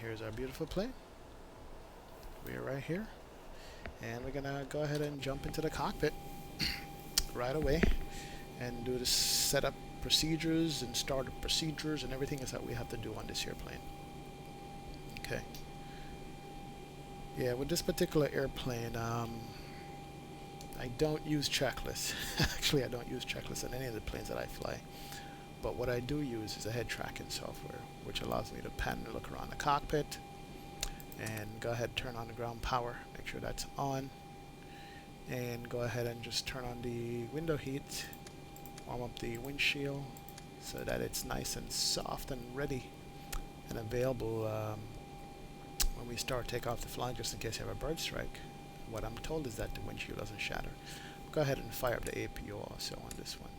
here's our beautiful plane. We're right here. And we're gonna go ahead and jump into the cockpit right away and do the setup procedures and startup procedures and everything is that we have to do on this airplane. Okay. Yeah, with this particular airplane, I don't use checklists. Actually, I don't use checklists on any of the planes that I fly. But what I do use is a head tracking software, which allows me to pan and look around the cockpit and go ahead and turn on the ground power, make sure that's on, and go ahead and just turn on the window heat, warm up the windshield so that it's nice and soft and ready and available when we start take off the flying, just in case you have a bird strike. What I'm told is that the windshield doesn't shatter. Go ahead and fire up the APU also on this one.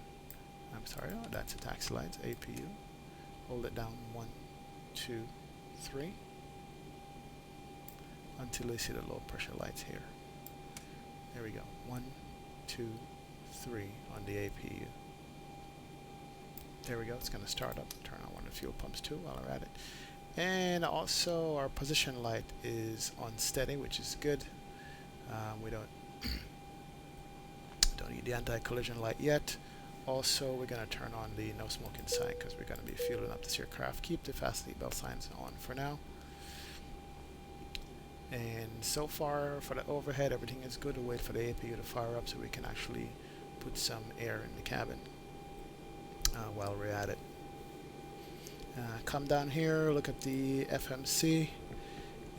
I'm sorry, oh, that's the taxi lights, APU. Hold it down 1, 2, 3 until you see the low pressure lights here. There we go. 1, 2, 3 on the APU. There we go. It's going to start up. Turn on one of the fuel pumps too while we're at it. And also our position light is on steady, which is good. We don't need the anti-collision light yet. Also, we're going to turn on the no smoking sign because we're going to be fueling up this aircraft. Keep the fasten belt signs on for now. And so far for the overhead, everything is good. We'll wait for the APU to fire up so we can actually put some air in the cabin while we're at it. Come down here, look at the FMC,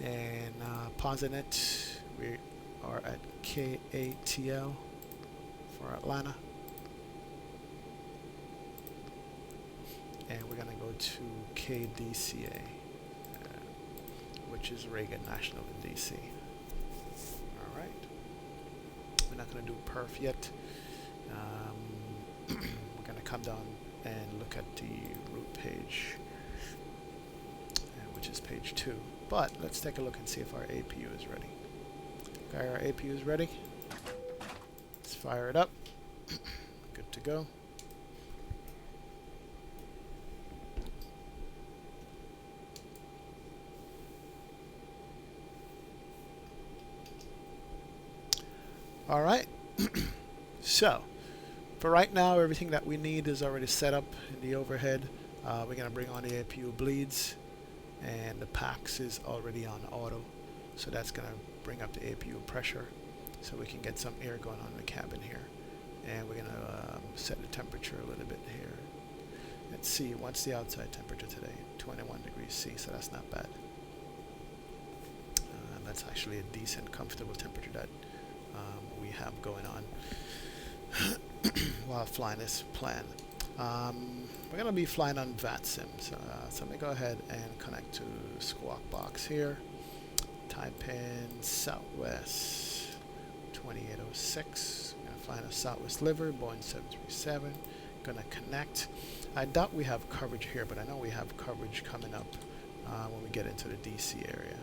and pausing it. We are at KATL for Atlanta. And we're going to go to KDCA, which is Reagan National in DC. Alright. We're not going to do perf yet. We're going to come down and look at the route page, which is page 2. But let's take a look and see if our APU is ready. Okay, our APU is ready. Let's fire it up. Good to go. All right. So for right now, everything that we need is already set up in the overhead. We're going to bring on the APU bleeds, and the PAX is already on auto, so that's going to bring up the APU pressure so we can get some air going on in the cabin here. And we're going to set the temperature a little bit here. Let's see, what's the outside temperature today? 21 degrees C, so that's not bad. That's actually a decent, comfortable temperature that we have going on while flying this plan. We're going to be flying on Vatsim, so let me go ahead and connect to Squawk Box here. Type in Southwest 2806. I'm going to fly on a Southwest livery, Boeing 737. Going to connect. I doubt we have coverage here, but I know we have coverage coming up when we get into the DC area.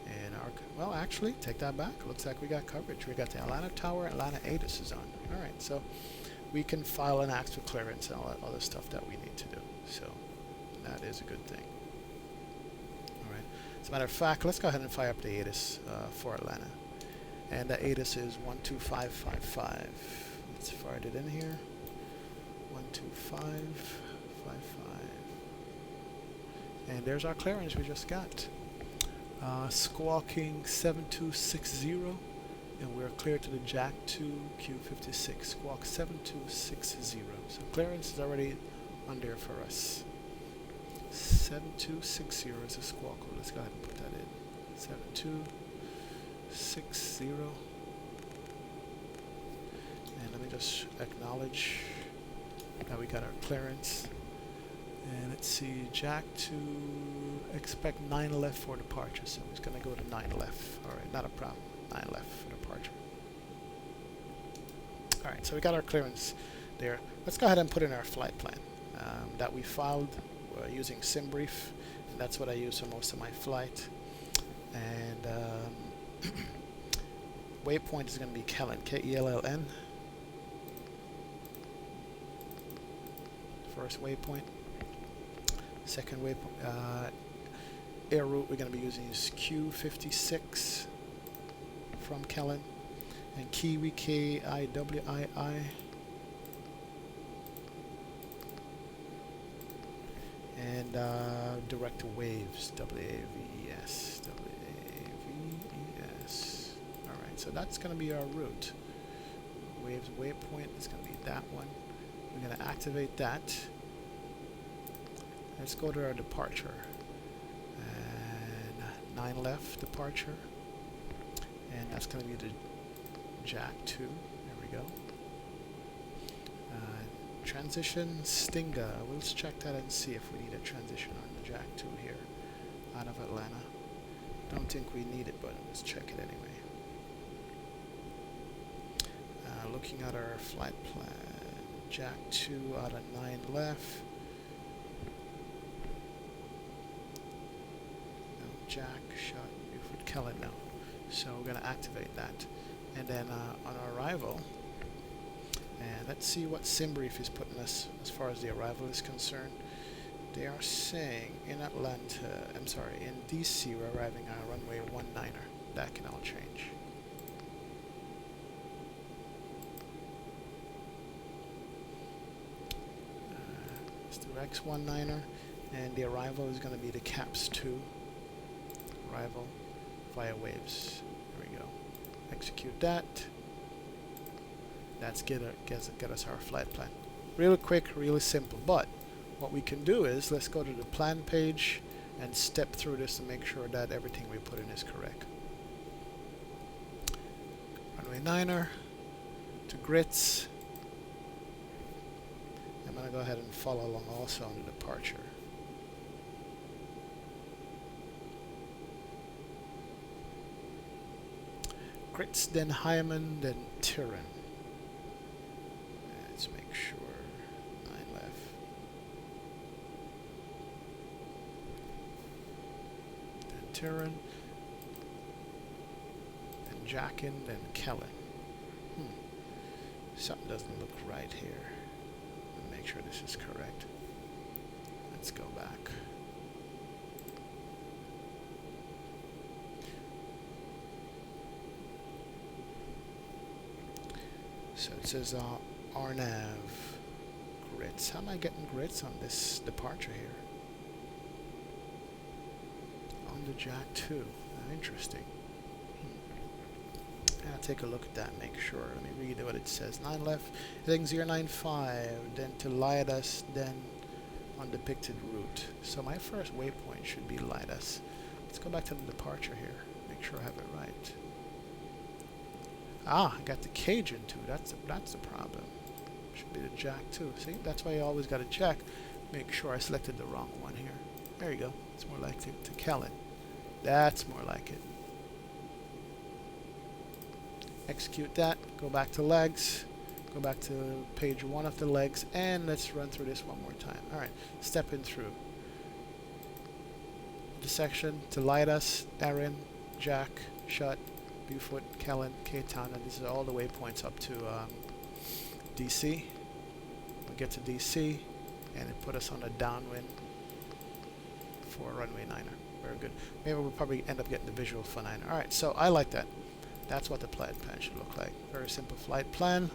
And well, actually, take that back. Looks like we got coverage. We got the Atlanta Tower, Atlanta ATIS is on. All right, so we can file an ask for clearance and all that other stuff that we need to do. So that is a good thing. All right. As a matter of fact, let's go ahead and fire up the ATIS for Atlanta. And the ATIS is 12555. Let's fire it in here. 12555. And there's our clearance we just got. Squawking 7260, and we're clear to the Jack 2 Q56. Squawk 7260. So clearance is already on there for us. 7260 is a squawk code. Let's go ahead and put that in. 7260. And let me just acknowledge that we got our clearance. And let's see, Jack 2, expect 9 left for departure. So he's going to go to 9 left. All right, not a problem. 9 left for departure. All right, so we got our clearance there. Let's go ahead and put in our flight plan that we filed using SimBrief. And that's what I use for most of my flight. And waypoint is going to be Kellen, K-E-L-L-N. First waypoint. Second waypoint, air route we're going to be using is Q56 from Kellen, and Kiwi KIWII, and direct to waves WAVES. Alright, so that's going to be our route. Waves waypoint is going to be that one. We're going to activate that. Let's go to our departure. And 9 left departure. And that's going to be the Jack 2. There we go. Transition Stinga. We'll just check that and see if we need a transition on the Jack 2 here out of Atlanta. Don't think we need it, but let's check it anyway. Looking at our flight plan. Jack 2 out of 9 left. No, Jack shot Buford Kellen now. So we're going to activate that. And then on arrival, and let's see what SimBrief is putting us as far as the arrival is concerned. They are saying in DC we're arriving on runway 19er. That can all change. It's the Rex 19er, and the arrival is going to be the CAPS 2 arrival via waves. There we go. Execute that. That's get us our flight plan. Really quick, really simple. But what we can do is let's go to the plan page and step through this to make sure that everything we put in is correct. Runway 9er to grits. I'm going to go ahead and follow along also on the departure. Grits, then Hyman, then Tyran. Let's make sure 9 left. Then Tyran, then Jackin, then Kellen. Something doesn't look right here. Make sure this is correct. Let's go back. So it says RNAV grits. How am I getting grits on this departure here? On the Jack 2. Interesting. I'll take a look at that, make sure. Let me read what it says. 9 left, heading 095, then to Lidas, then on depicted route. So my first waypoint should be Lidas. Let's go back to the departure here. Make sure I have it right. Ah, I got the Cajun too. That's the problem. Should be the Jack 2. See, that's why you always got to check. Make sure I selected the wrong one here. There you go. It's more like to Kellen. That's more like it. Execute that, go back to legs, go back to page 1 of the legs, and let's run through this one more time. Alright, step in through. The section to Lidas, Aaron, Jack, Shut, Buford, Kellen, K-Town, and these are all the waypoints up to DC. We'll get to DC, and it put us on a downwind for runway 9er. Very good. Maybe we'll probably end up getting the visual for 9er. Alright, so I like that. That's what the flight plan should look like. Very simple flight plan.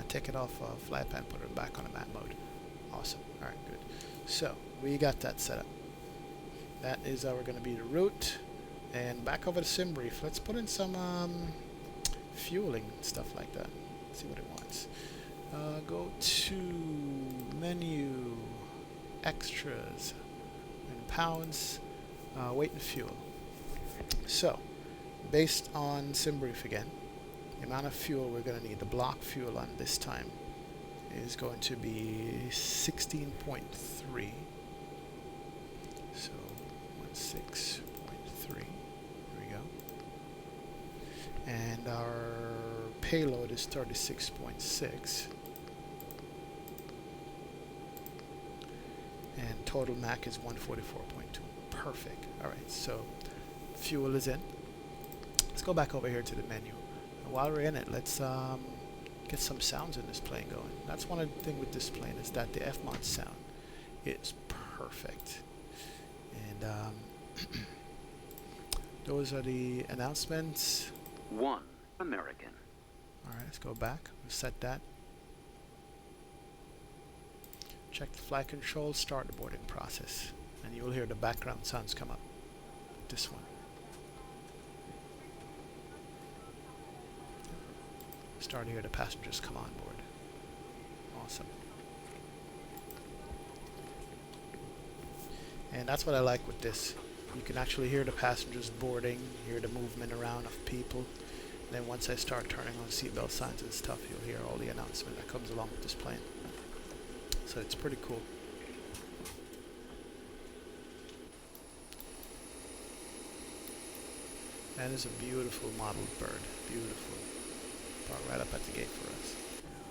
Take it off flight plan, put it back on the map mode. Awesome. Alright, good. So, we got that set up. That is going to be the route. And back over to SimBrief. Let's put in some fueling, stuff like that. Let's see what it wants. Go to menu, extras, in pounds, weight and fuel. So, based on SimBrief again, the amount of fuel we're going to need, the block fuel on this time, is going to be 16.3. So 16.3. There we go. And our payload is 36.6. And total MAC is 144.2. Perfect. Alright, so fuel is in. Let's go back over here to the menu. And while we're in it, let's get some sounds in this plane going. That's one of the things with this plane is that the FMOD sound is perfect. And those are the announcements. 1 American. Alright, let's go back. We'll set that. Check the flight control, start the boarding process. And you will hear the background sounds come up. This one. Start to hear the passengers come on board. Awesome. And that's what I like with this. You can actually hear the passengers boarding, hear the movement around of people. And then once I start turning on seatbelt signs and stuff, you'll hear all the announcement that comes along with this plane. So it's pretty cool. That is a beautiful modeled bird. Beautiful. Brought right up at the gate for us.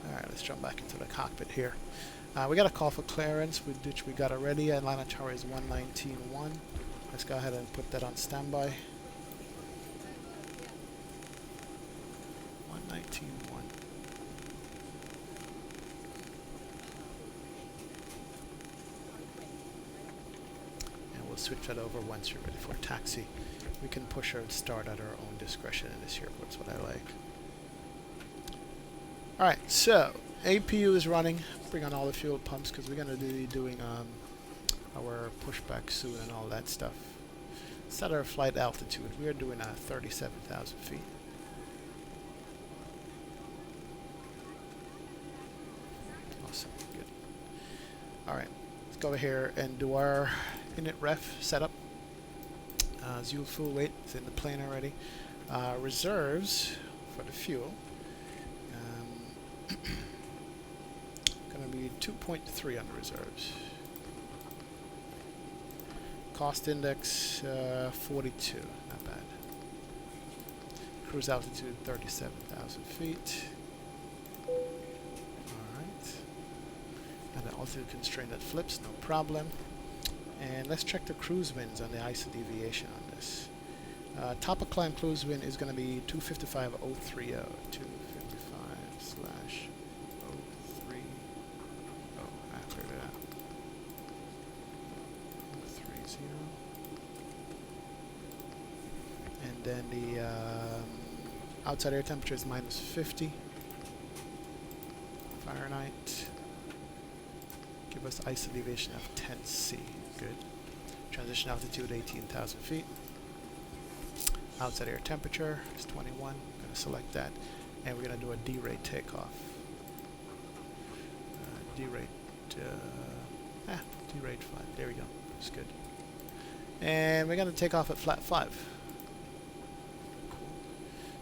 Alright, let's jump back into the cockpit here. We got a call for clearance, which we got already. Atlanta Tower is 119.1. Let's go ahead and put that on standby. 119.1. And we'll switch that over once you're ready for taxi. We can push or start at our own discretion in this airport. That's what I like. Alright, so APU is running. Bring on all the fuel pumps because we're going to be doing our pushback soon and all that stuff. Set our flight altitude. We are doing 37,000 feet. Awesome, good. Alright, let's go over here and do our init ref setup. Zibo full weight is in the plane already. Reserves for the fuel. Gonna be 2.3 on the reserves. Cost index 42, not bad. Cruise altitude 37,000 feet. Alright. And an altitude constraint that flips, no problem. And let's check the cruise winds on the ISO deviation on this. Top of climb cruise wind is going to be 255.030. 255/030. Oh, I cleared it out. 030. And then the outside air temperature is -50 Fahrenheit. Give us ISO deviation of 10C. Good. Transition altitude 18,000 feet. Outside air temperature is 21. I'm going to select that. And we're going to do a D-rate takeoff. D-rate 5. There we go. That's good. And we're going to take off at flat 5. Cool.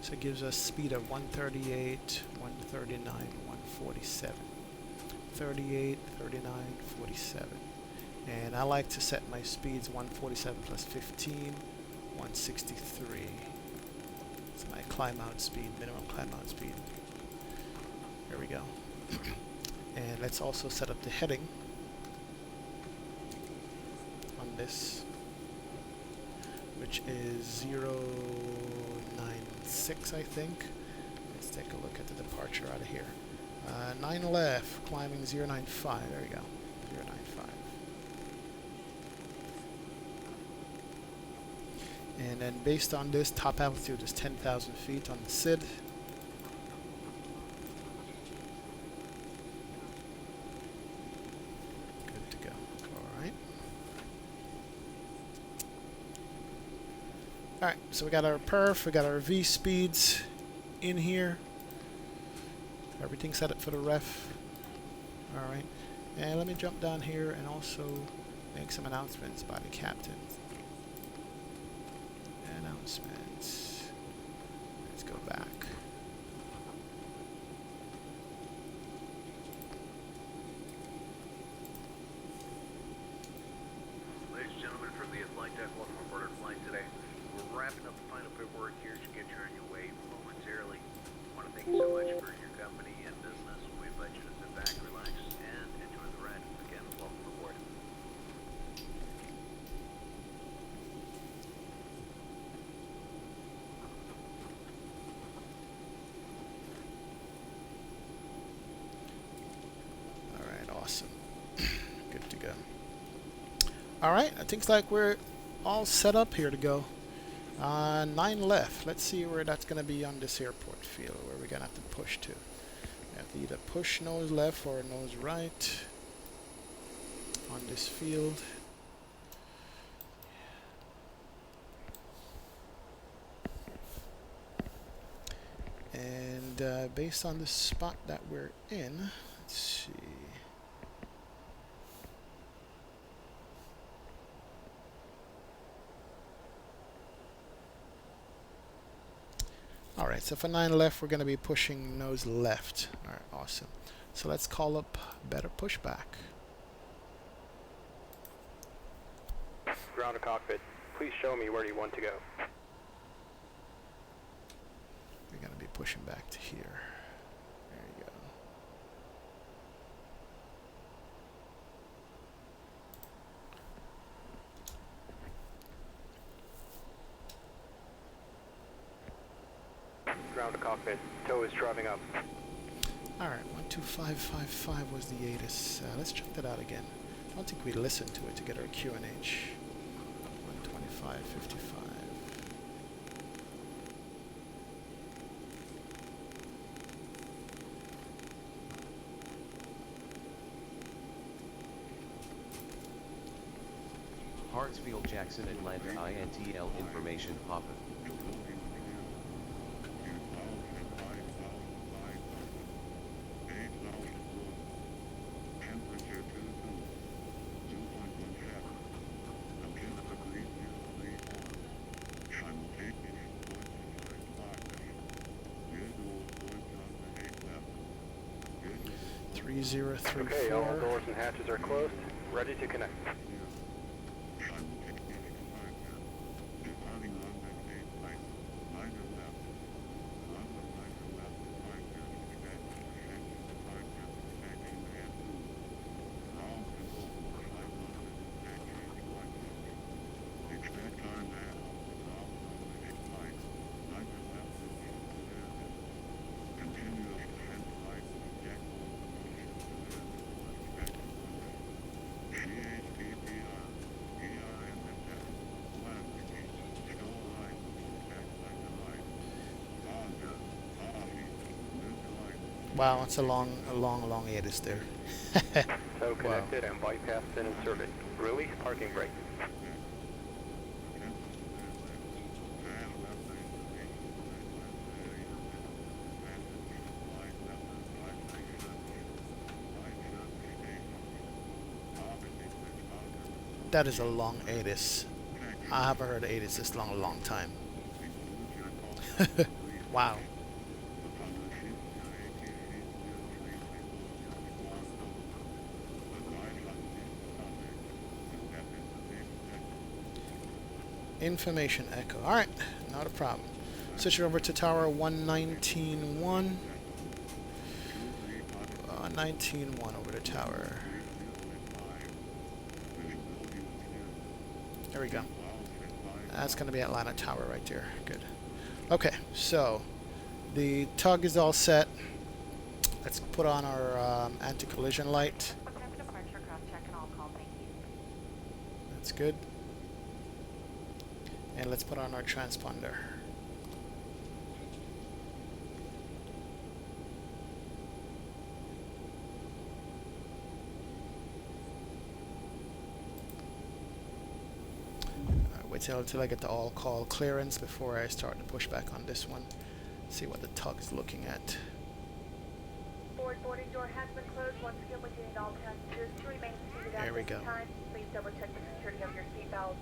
So it gives us speed of 138, 139, 147. 38, 39, 47. And I like to set my speeds 147 plus 15, 163. It's my climb out speed, minimum climb out speed. There we go. And let's also set up the heading on this, which is 096, I think. Let's take a look at the departure out of here. 9 left, climbing 095. There we go. 095. And then based on this, top altitude is 10,000 feet on the SID. Good to go. Alright. Alright, so we got our perf, we got our V speeds in here. Everything set up for the ref. Alright. And let me jump down here and also make some announcements by the captain. Announcements. Let's go back. Ladies and gentlemen, from the flight deck, welcome aboard our flight today. We're wrapping up the final paperwork here to get you on your way momentarily. I want to thank you so much for your company and business. We invite you to sit back, relax, and enjoy the ride. Again, welcome aboard. Alright, awesome. Good to go. Alright, it looks like we're all set up here to go. 9 left. Let's see where that's going to be on this airport field, where we're going to have to push to. We have to either push nose left or nose right on this field. And based on the spot that we're in, let's see. Alright, so for 9 left, we're going to be pushing nose left. Alright, awesome. So let's call up better pushback. Ground to cockpit. Please show me where you want to go. We're going to be pushing back to here. There you go. Ground to cockpit. Tow is driving up. Alright, 12555 was the ATIS. Let's check that out again. I don't think we listened to it to get our QNH. 12555. Hartsfield Jackson Atlanta INTL information Papa. Okay, all doors and hatches are closed. Ready to connect. Wow, it's a long ATIS there. Tow connected and bypass pin inserted. Release parking brake. That is a long ATIS. I haven't heard ATIS this long in a long time. Wow. Information echo. Alright, not a problem. Switch it over to tower 119.1. 19.1 over to tower. There we go. That's going to be Atlanta Tower right there. Good. Okay, so the tug is all set. Let's put on our anti-collision light. That's good. And let's put on our transponder. Wait till I get the all call clearance before I start the pushback on this one. See what the tug is looking at. Forward boarding door has been closed. Once again, we need all passengers to remain seated at this time. Please double check the security of your seatbelts.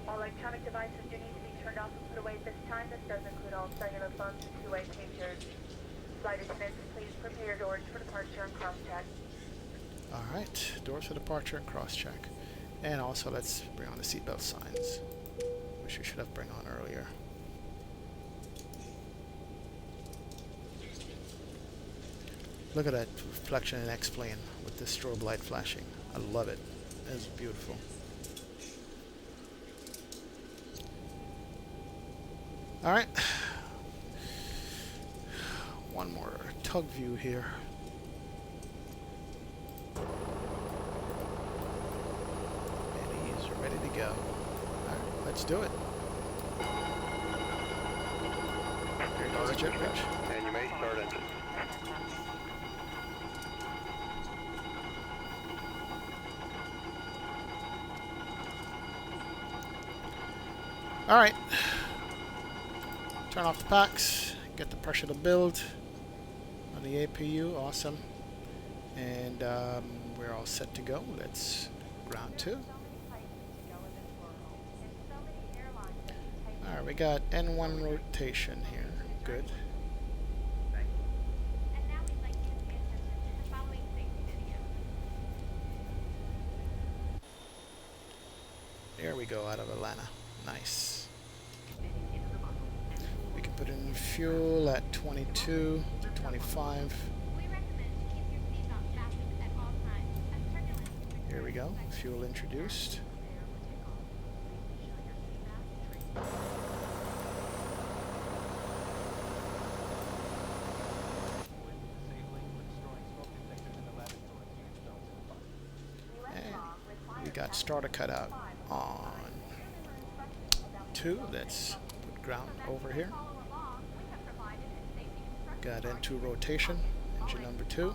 All electronic devices do need to be turned off and put away at this time. This does include all cellular phones and two-way pagers. Flight attendants, please prepare doors for departure and cross-check. Alright, doors for departure and cross-check. And also let's bring on the seatbelt signs, which we should have bring on earlier. Look at that reflection in X-plane with the strobe light flashing. I love it. It's beautiful. Alright. One more tug view here. And he's ready to go. Alright, let's do it. There goes the jet bridge. And you may start engines. Alright. Turn off the packs. Get the pressure to build on the APU. Awesome. And we're all set to go. Let's ground 2. Alright, we got N1 rotation here. Good. There we go, out of Atlanta. Nice. We can put in fuel at 22 to 25. Here we go, fuel introduced. And we got starter cutout on 2. Let's put ground over here. Got N2 rotation, engine number 2.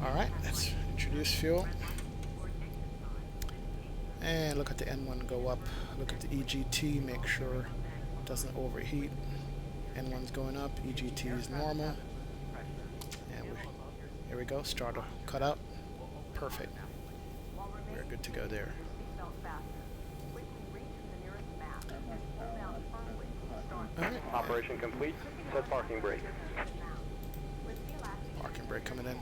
Alright, let's introduce fuel. And look at the N1 go up. Look at the EGT, make sure it doesn't overheat. N1's going up, EGT is normal. And here we go, starter cut out. Perfect. We're good to go there. Alright. Operation complete. Set parking brake. Parking brake coming in.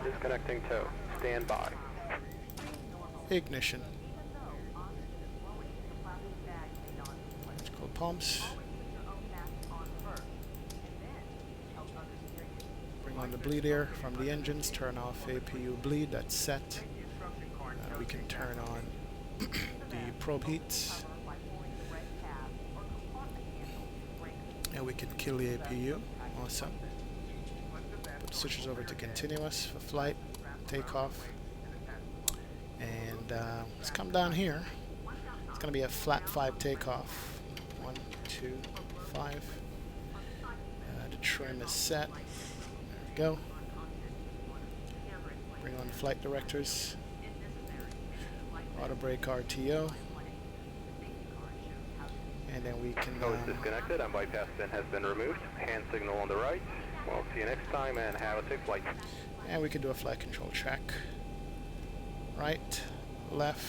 Disconnecting tow. Stand by. Ignition. Electrical pumps. Bring on the bleed air from the engines. Turn off APU bleed. That's set. We can turn on the probe heats. And we can kill the APU. Awesome. Put switches over to continuous for flight, takeoff. And let's come down here. It's going to be a flat 5 takeoff. 1, 2, 5. The trim is set. There we go. Bring on the flight directors. Auto brake RTO. And then we can... Nose disconnected and bypass pin has been removed. Hand signal on the right. We'll see you next time and have a safe flight. And we can do a flight control check. Right, left,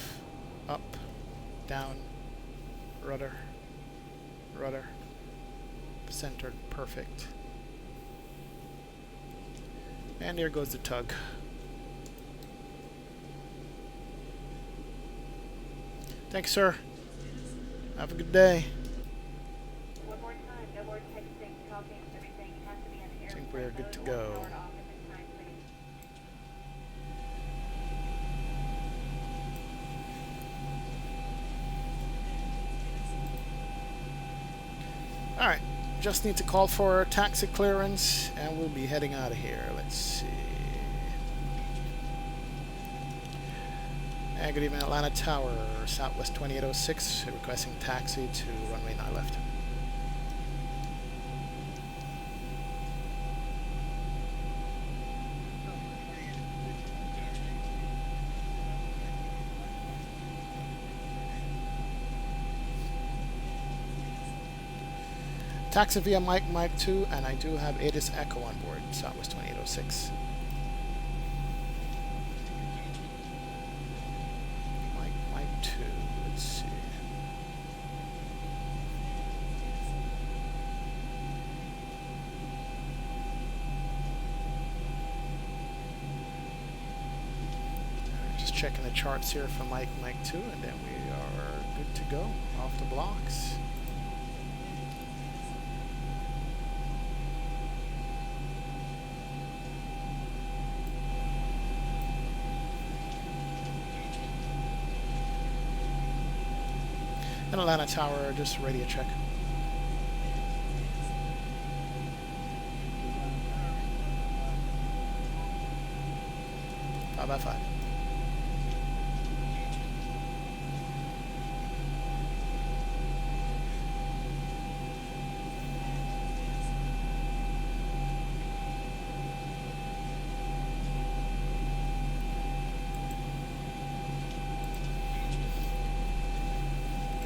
up, down, rudder, rudder, centered, perfect. And there goes the tug. Thanks, sir. Have a good day. One more time, no more texting, talking, everything has to be in the air. I think we're good to go. Alright, just need to call for taxi clearance and we'll be heading out of here. Let's see. Good evening, Atlanta Tower, Southwest 2806, requesting taxi to runway 9 left. Taxi via Mike 2, and I do have ATIS Echo on board, Southwest 2806. Mike 2, let's see. Just checking the charts here for Mike 2, and then we are good to go off the blocks. And Atlanta Tower, just radio check. 5x5.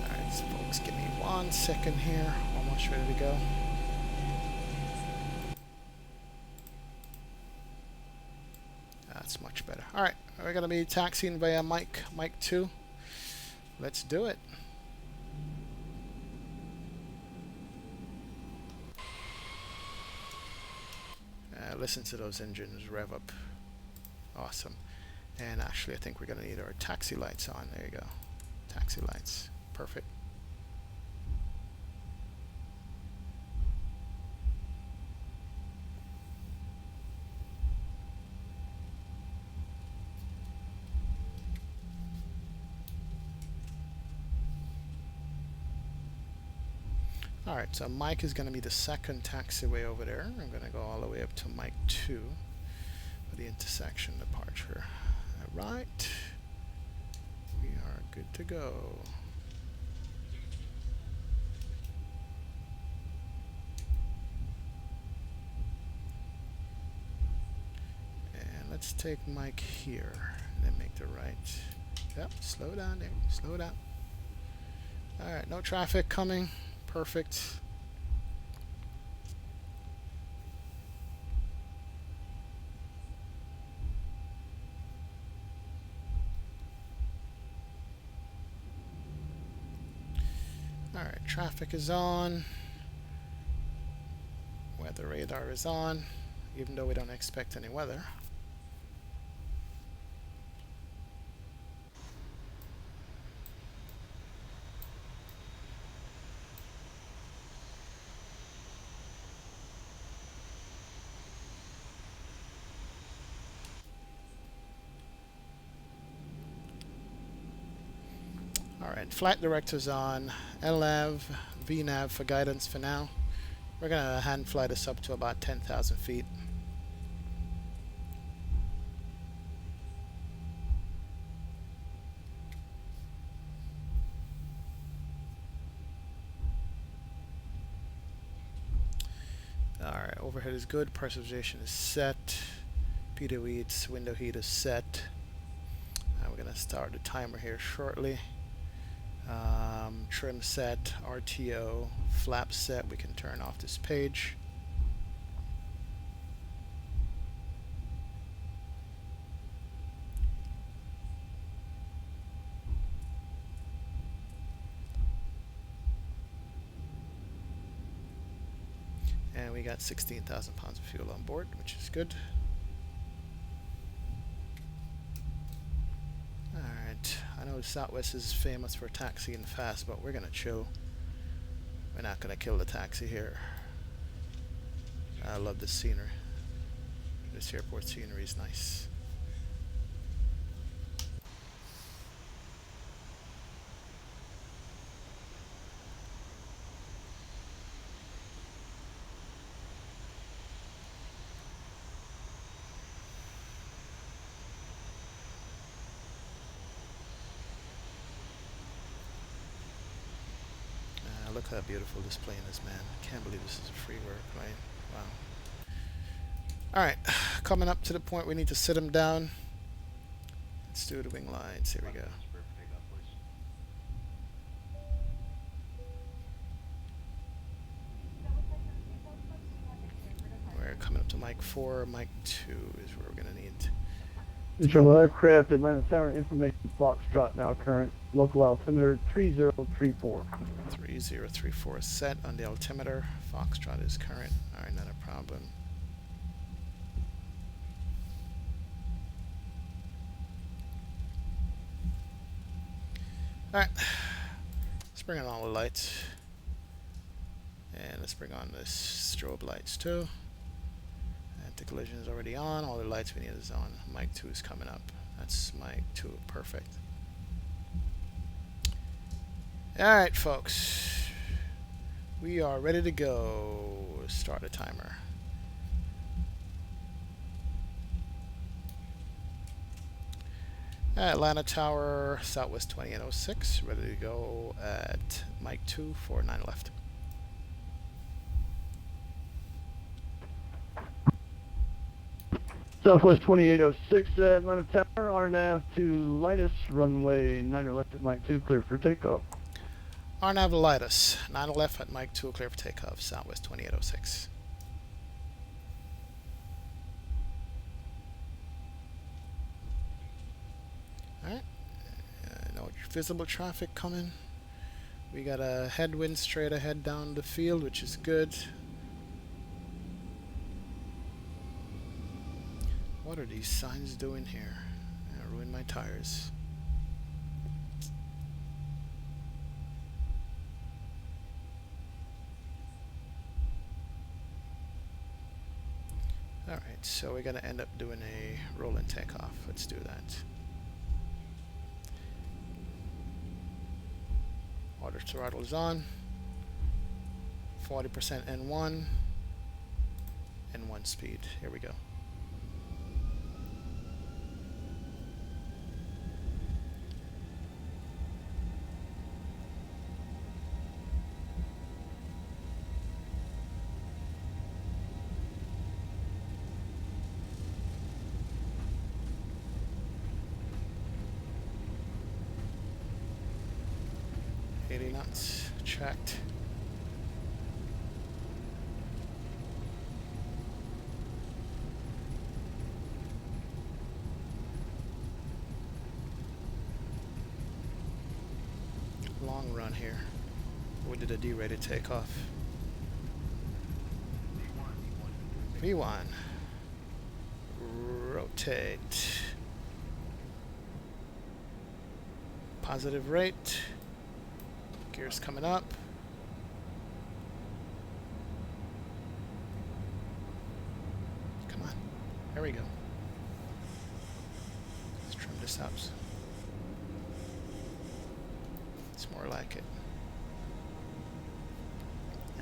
Alright, so folks, give me 1 second here. Almost ready to go. That's much better. Alright, we're going to be taxiing via Mike 2. Let's do it. Listen to those engines rev up. Awesome. And actually, I think we're going to need our taxi lights on. There you go. Taxi lights. Perfect. Alright, so Mike is going to be the second taxiway over there. I'm going to go all the way up to Mike 2 for the intersection departure. Alright, we are good to go. And let's take Mike here and then make the right. Yep, slow down there, slow down. Alright, no traffic coming. Perfect. Alright, traffic is on. Weather radar is on, even though we don't expect any weather. Alright, flight director's on. LNAV, VNAV for guidance for now. We're going to hand fly this up to about 10,000 feet. Alright, overhead is good. Pressurization is set. Pitot heat, window heat is set. We're going to start the timer here shortly. Trim set, RTO, flap set. We can turn off this page. And we got 16,000 pounds of fuel on board, which is good. I know Southwest is famous for taxiing fast, but we're gonna chill. We're not gonna kill the taxi here. I love this scenery. This airport scenery is nice. Look how beautiful this plane is, man. I can't believe this is a free airplane. Wow. Alright, coming up to the point we need to sit them down. Let's do the wing lines. Here we go. We're coming up to Mike 4. Mike 2 is where we're going to need. Control aircraft, Atlanta Tower information, Foxtrot now current, local altimeter 3034. 3034 set on the altimeter. Foxtrot is current. Alright, not a problem. Alright, let's bring on all the lights. And let's bring on the strobe lights too. Anti-collision is already on. All the lights we need is on. Mike 2 is coming up. That's Mike 2. Perfect. Alright, folks. We are ready to go. Start a timer. Atlanta Tower, Southwest 2806. Ready to go at Mike 2 for 9 left. Southwest 2806 at Atlanta Tower, RNAV to Lightus, runway 9 left at Mike 2, clear for takeoff. RNAV Lightus, 9 left at Mike 2, clear for takeoff, Southwest 2806. Alright, no visible traffic coming. We got a headwind straight ahead down the field, which is good. What are these signs doing here? I ruined my tires. Alright, so we're gonna end up doing a roll and takeoff. Let's do that. Auto throttle is on. 40% N1. N1 speed. Here we go. Knots checked. Long run here. We did a D-rated takeoff. V1. Rotate. Positive rate. Gears coming up. Come on. There we go. Let's trim this up. It's more like it.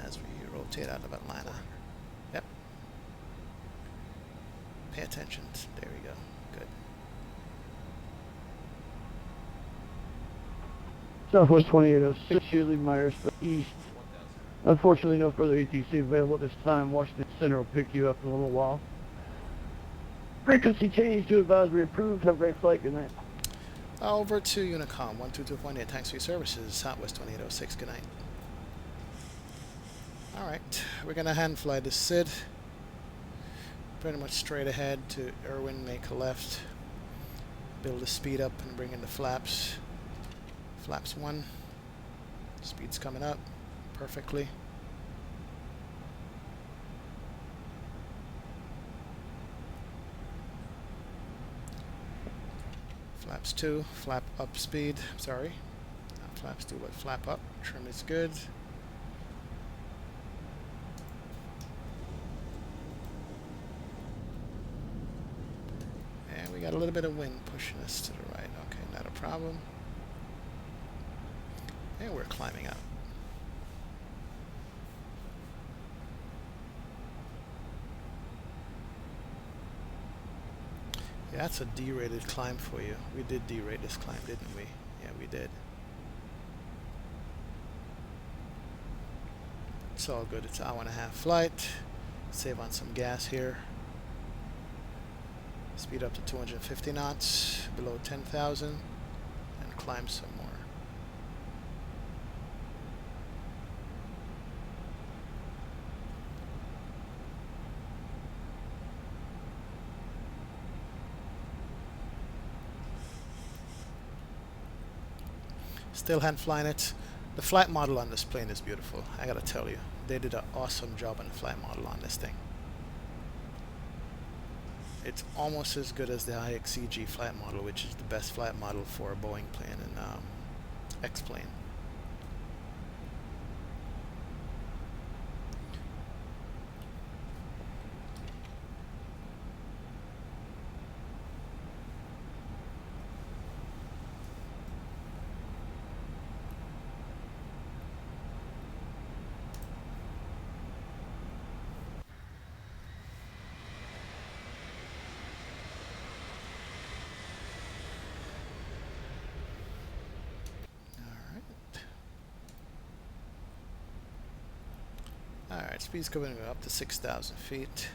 As we rotate out of Atlanta. Yep. Pay attention. There we go. Good. Southwest 2806, Shirley Myers East. Unfortunately, no further ETC available at this time. Washington Center will pick you up in a little while. Frequency change to advisory approved. Have a great flight. Good night. Over to Unicom 122.8 taxi services, Southwest 2806. Good night. Alright, we're going to hand fly the SID. Pretty much straight ahead to Irwin, make a left. Build the speed up and bring in the flaps. Flaps 1. Speed's coming up perfectly. Flaps 2, flap up speed. Sorry. Not flaps 2, but flap up. Trim is good. And we got a little bit of wind pushing us to the right. Okay, not a problem. And we're climbing up. Yeah, that's a D-rated climb for you. We did D-rate this climb, didn't we? Yeah, we did. It's all good. It's an hour-and-a-half flight. Save on some gas here. Speed up to 250 knots, below 10,000, and climb some more. Still hand flying it. The flight model on this plane is beautiful. I gotta tell you, they did an awesome job on the flight model on this thing. It's almost as good as the IXCG flight model, which is the best flight model for a Boeing plane and X-plane. Alright, speed's going up to 6,000 feet.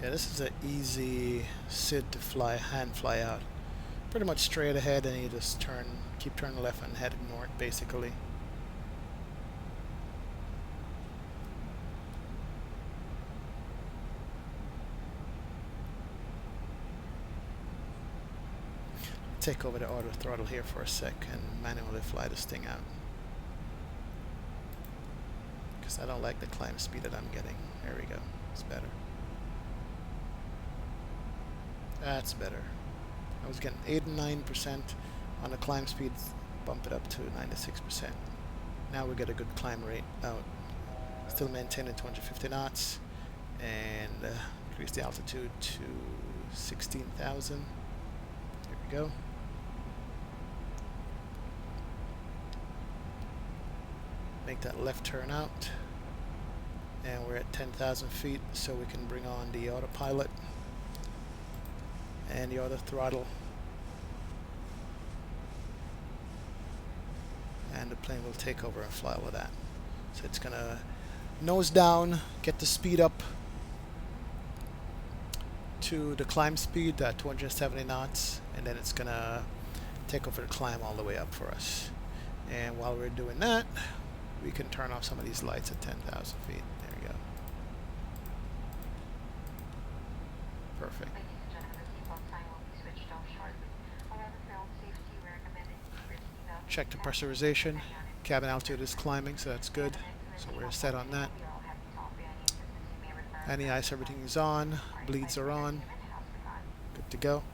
Yeah, this is an easy SID to fly, hand fly out. Pretty much straight ahead, and you just keep turning left and heading north, basically. Take over the auto throttle here for a sec and manually fly this thing out. Because I don't like the climb speed that I'm getting. There we go. It's better. That's better. I was getting 89% on the climb speed, bump it up to 96%. Now we get a good climb rate out. Still maintaining 250 knots and increase the altitude to 16,000. There we go. Make that left turn out. And we're at 10,000 feet, so we can bring on the autopilot and the auto throttle, and the plane will take over and fly all of that. So it's gonna nose down, get the speed up to the climb speed at 270 knots, and then it's gonna take over the climb all the way up for us. And while we're doing that, we can turn off some of these lights at 10,000 feet. There we go. Perfect. Check the pressurization. Cabin altitude is climbing, so that's good. So we're set on that. Anti-ice, everything is on. Bleeds are on. Good to go.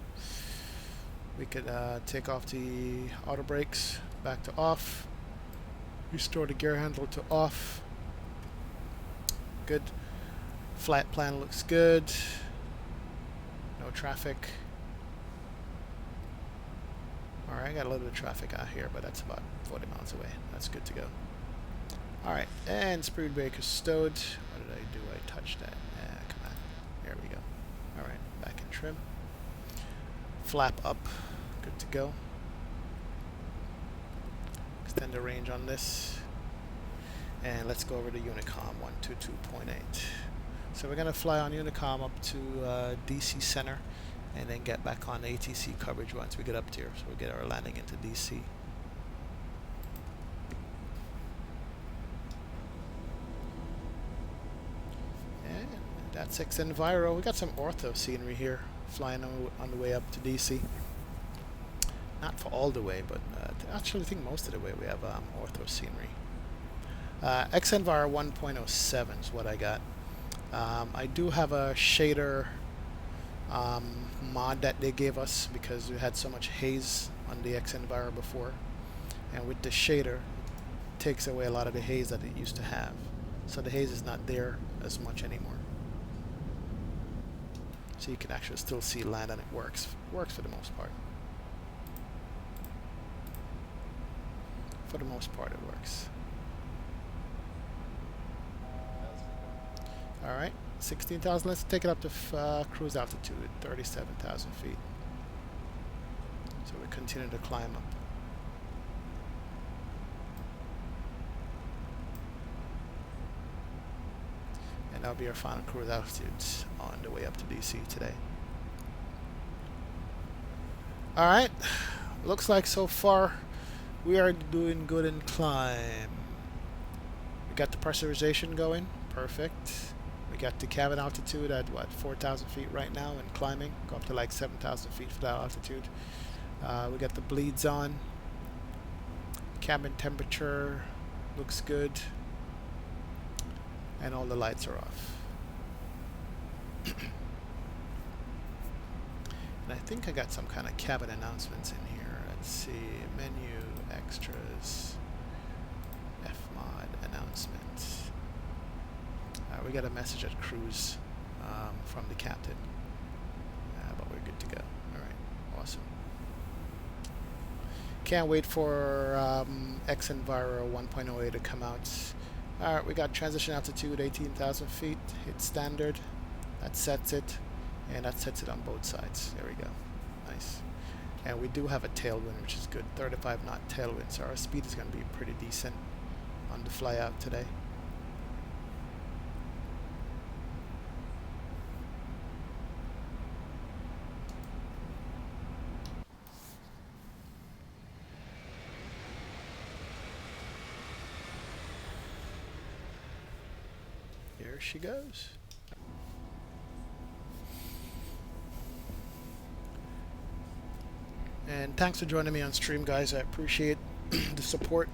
We could take off the auto brakes back to off. Restore the gear handle to off. Good. Flight plan looks good. No traffic. Alright, I got a little bit of traffic out here, but that's about 40 miles away. That's good to go. Alright, and speed brake is stowed. What did I do? I touched that. Come on. There we go. Alright, back in trim. Flap up. Good to go. Extend the range on this. And let's go over to Unicom 122.8. So we're going to fly on Unicom up to DC Center, and then get back on ATC coverage once we get up here. So we'll get our landing into DC. And that's Enviro. We got some ortho scenery here, flying on the way up to DC. Not for all the way, but actually I think most of the way we have ortho scenery. Enviro 1.07 is what I got. I do have a shader mod that they gave us because we had so much haze on the Enviro before, and with the shader it takes away a lot of the haze that it used to have, so the haze is not there as much anymore, so you can actually still see land, and it works for the most part. For the most part it works. Alright, 16,000. Let's take it up to cruise altitude, 37,000 feet. So we continue to climb up. And that'll be our final cruise altitude on the way up to DC today. Alright, looks like so far we are doing good in climb. We got the pressurization going, perfect. We got the cabin altitude at what, 4,000 feet right now, and climbing. Go up to like 7,000 feet for that altitude. We got the bleeds on. Cabin temperature looks good. And all the lights are off. And I think I got some kind of cabin announcements in here. let's see, menu, extras, Fmod, announcements. We got a message at cruise from the captain, but we're good to go. All right, awesome. Can't wait for X-Enviro 1.08 to come out. All right, we got transition altitude 18,000 feet. Hit standard. That sets it, and that sets it on both sides. There we go. Nice. And we do have a tailwind, which is good. 35 knot tailwind, so our speed is going to be pretty decent on the fly out today. Here she goes. And thanks for joining me on stream, guys. I appreciate the support.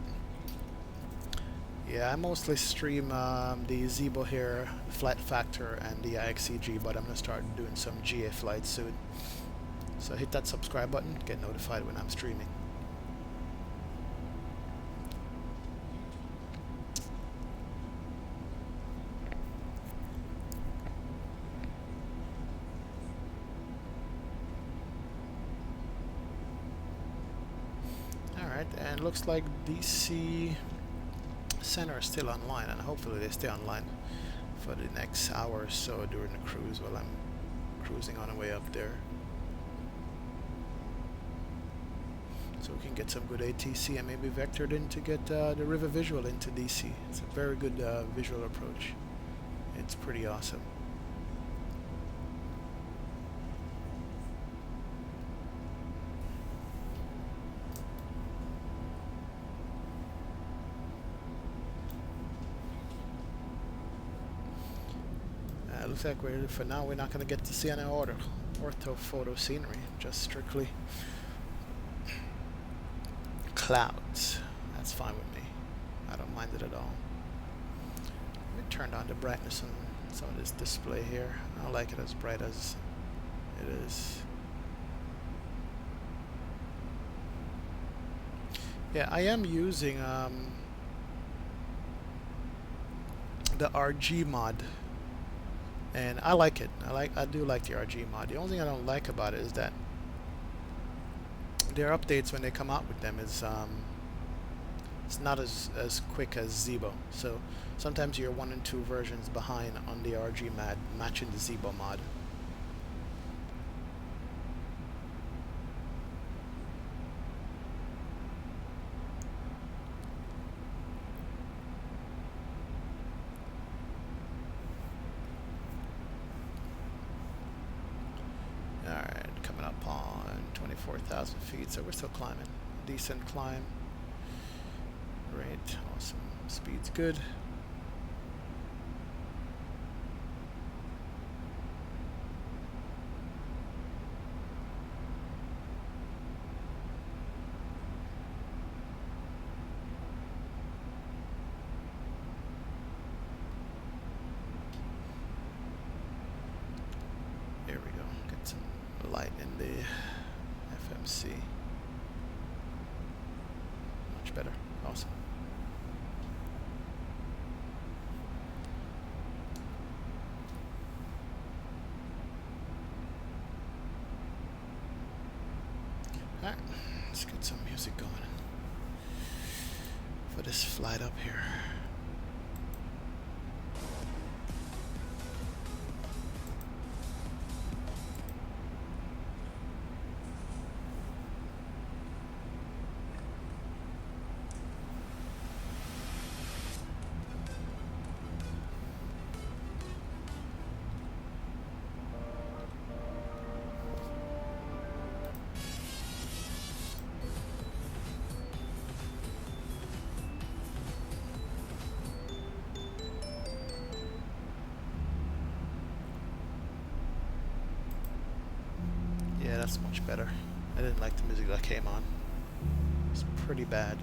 Yeah, I mostly stream the Zibo here, Flight Factor, and the IXCG, but I'm going to start doing some GA flights soon. So hit that subscribe button, get notified when I'm streaming. Alright, and looks like DC Center is still online, and hopefully they stay online for the next hour or so during the cruise while I'm cruising on the way up there. So we can get some good ATC and maybe vectored in to get the river visual into DC. It's a very good visual approach. It's pretty awesome. Looks like for now we're not going to get to see any orthophoto scenery, just strictly clouds. That's fine with me. I don't mind it at all. Let me turn down the brightness on some of this display here. I don't like it as bright as it is. Yeah, I am using the RG mod. And I like it. I do like the RG mod. The only thing I don't like about it is that their updates when they come out with them is it's not as quick as Zibo. So sometimes you're 1 and 2 versions behind on the RG mod matching the Zibo mod. Alright, coming up on 24,000 feet, so we're still climbing. Decent climb. Great, awesome. Speed's good. There we go. Get some light in the FMC. Much better. Awesome. Alright, let's get some music going for this flight up here. Yeah, that's much better. I didn't like the music that came on. It's pretty bad.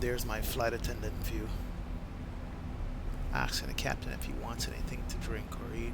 There's my flight attendant view. Asking the captain if he wants anything to drink or eat.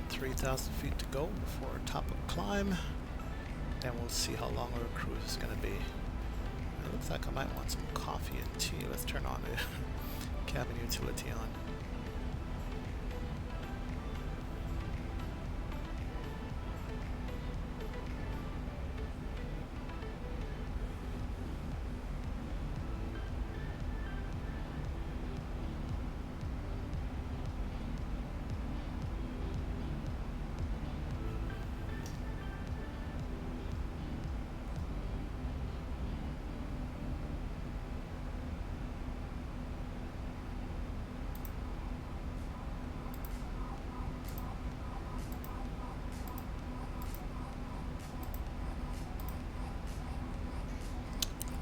3,000 feet to go before our top of climb. Then we'll see how long our cruise is going to be. It looks like I might want some coffee and tea. Let's turn on the cabin utility on.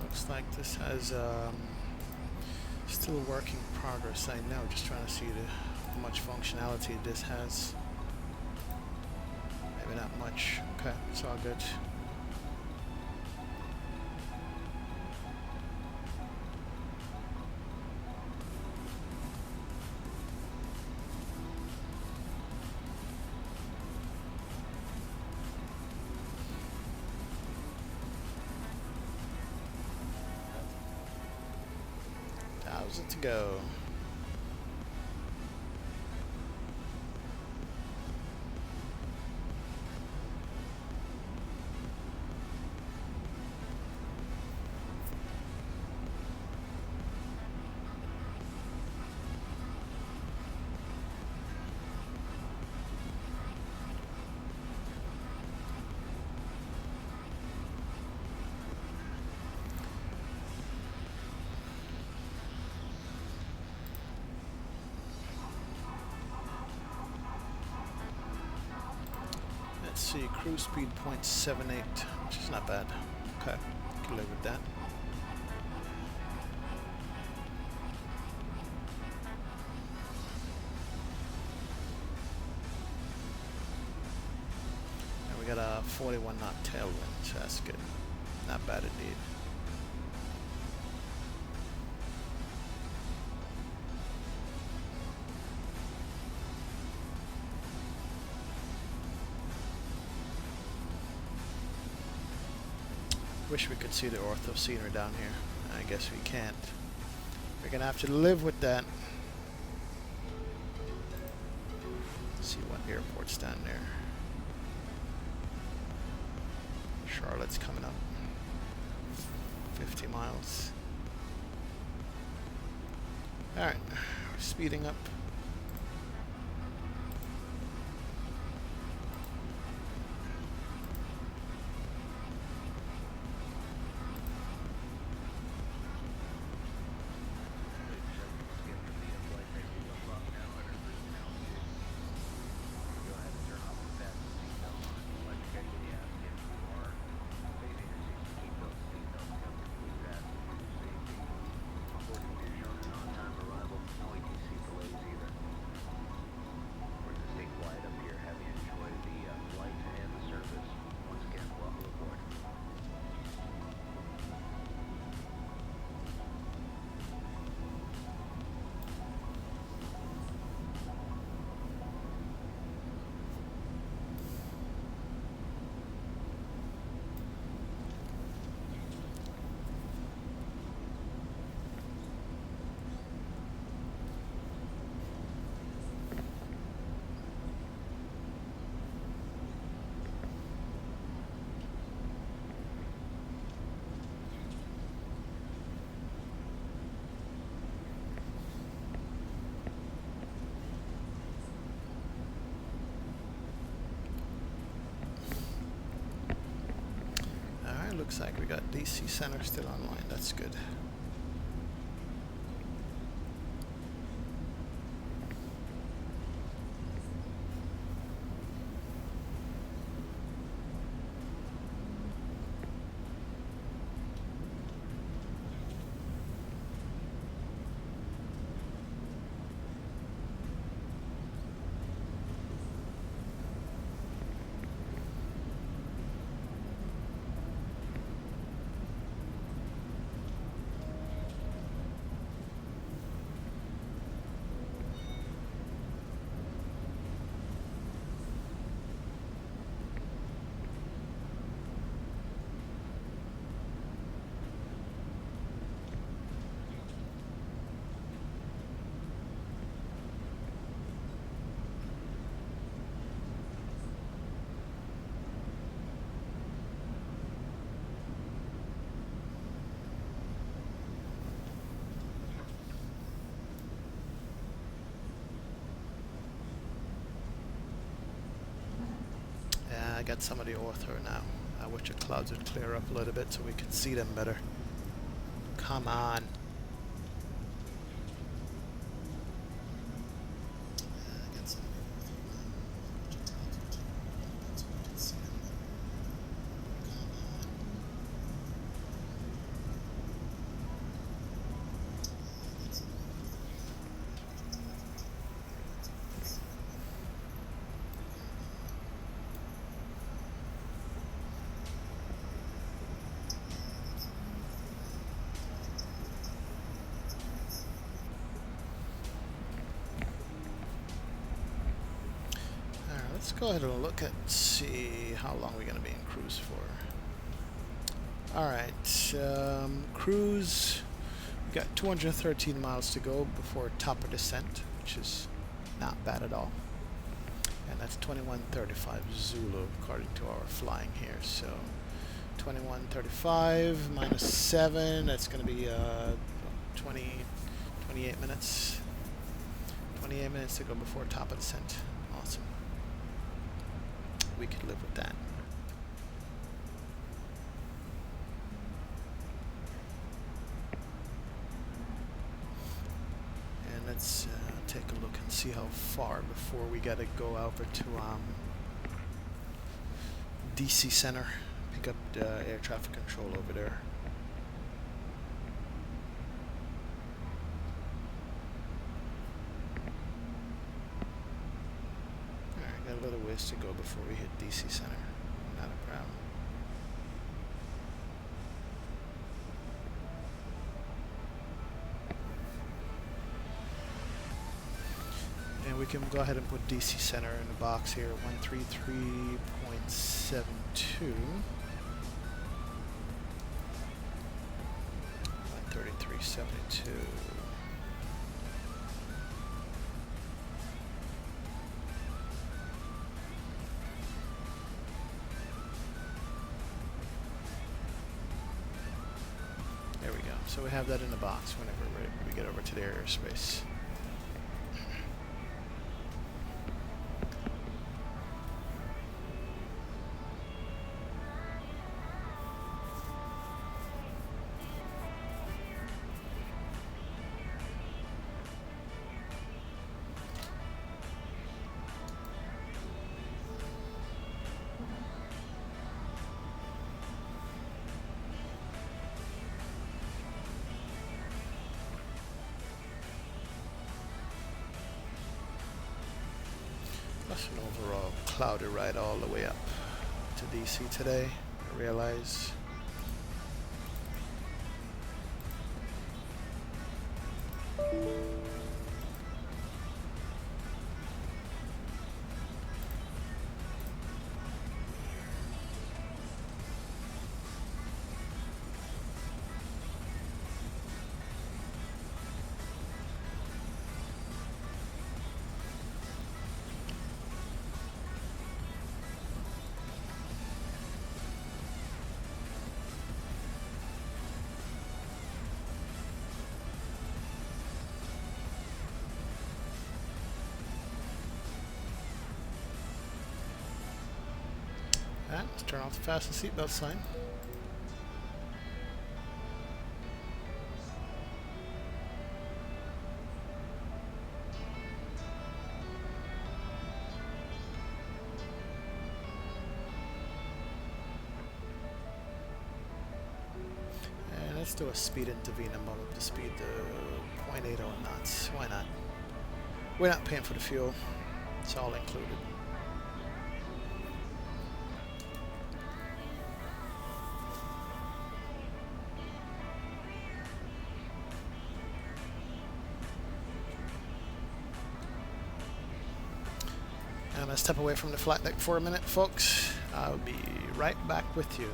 Looks like this has still work in progress. I know, just trying to see how much functionality this has. Maybe not much. Okay, it's all good. To go. Let's see, cruise speed 0.78, which is not bad. Okay, can live with that. And we got a 41 knot tailwind, so that's good. Not bad indeed. Wish we could see the ortho scenery down here. I guess we can't. We're gonna have to live with that. Let's see what airport's down there. Charlotte's coming up. 50 miles. Alright, we're speeding up. Looks like we got DC Center still online. That's good. got some of the ortho now. I wish the clouds would clear up a little bit so we could see them better. Come on. Let's go ahead and look at, see how long we're going to be in cruise for. Alright, cruise, we got 213 miles to go before top of descent, which is not bad at all. And that's 2135 Zulu according to our flying here. So 2135 minus 7, that's going to be 28 minutes. 28 minutes to go before top of descent. Awesome. We could live with that. And let's take a look and see how far before we gotta go over to DC Center, pick up the air traffic control over there. Got a little ways to go before we hit DC Center. Not a problem. And we can go ahead and put DC Center in the box here, 133.72. 133.72. So we have that in the box whenever we get over to the airspace. That's an overall cloudy ride all the way up to DC today, I realize. And let's turn off the fasten seatbelt sign. And let's do a speed intervene and bump up the speed to 0.80 knots. Why not? We're not paying for the fuel. It's all included. I'm going to step away from the flight deck for a minute, folks. I'll be right back with you.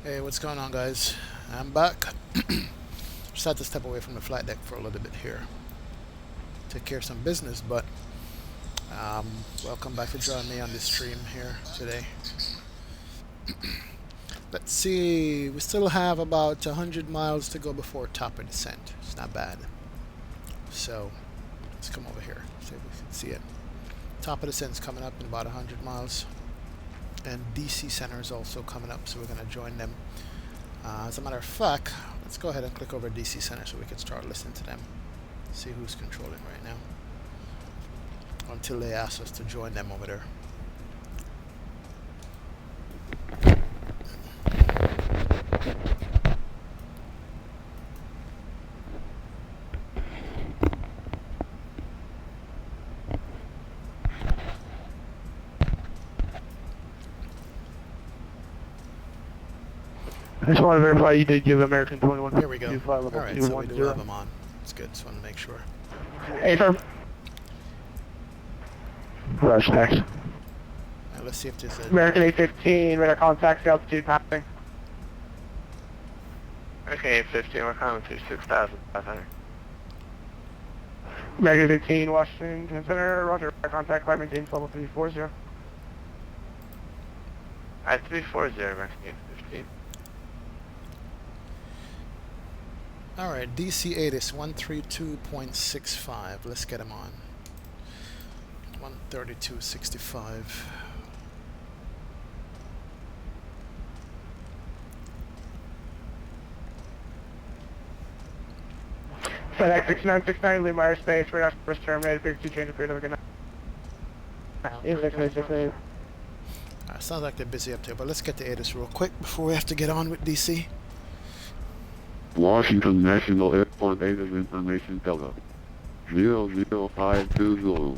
Hey, what's going on, guys? I'm back. Just had to step away from the flight deck for a little bit here. Take care of some business, but welcome back to join me on this stream here today. Let's see, we still have about 100 miles to go before top of descent. It's not bad. So, let's come over here, see if we can see it. Top of descent's coming up in about 100 miles. And DC Center is also coming up, so we're going to join them. As a matter of fact, let's go ahead and click over DC Center so we can start listening to them. See who's controlling right now. Until they ask us to join them over there. I just want to verify you did give American 21. Here we go. Alright, so we do have them on. It's good, just want to make sure. Hey, firm. Rush next. Let's see if there's a... American 815, radar contact, altitude passing. American 815, we're coming to 6,500. American 15, Washington Center, roger, radar contact, climb maintains level 340. Alright, 340, American 815. Alright, DC8 is 132.65. Let's get him on. 132.65. FedEx 6969, leave my airspace, radar first terminated, figure 2 change of period, have a good night. Sounds like they're busy up there, but let's get the ATIS real quick before we have to get on with DC. Washington National Airport ATIS Information Delta 00520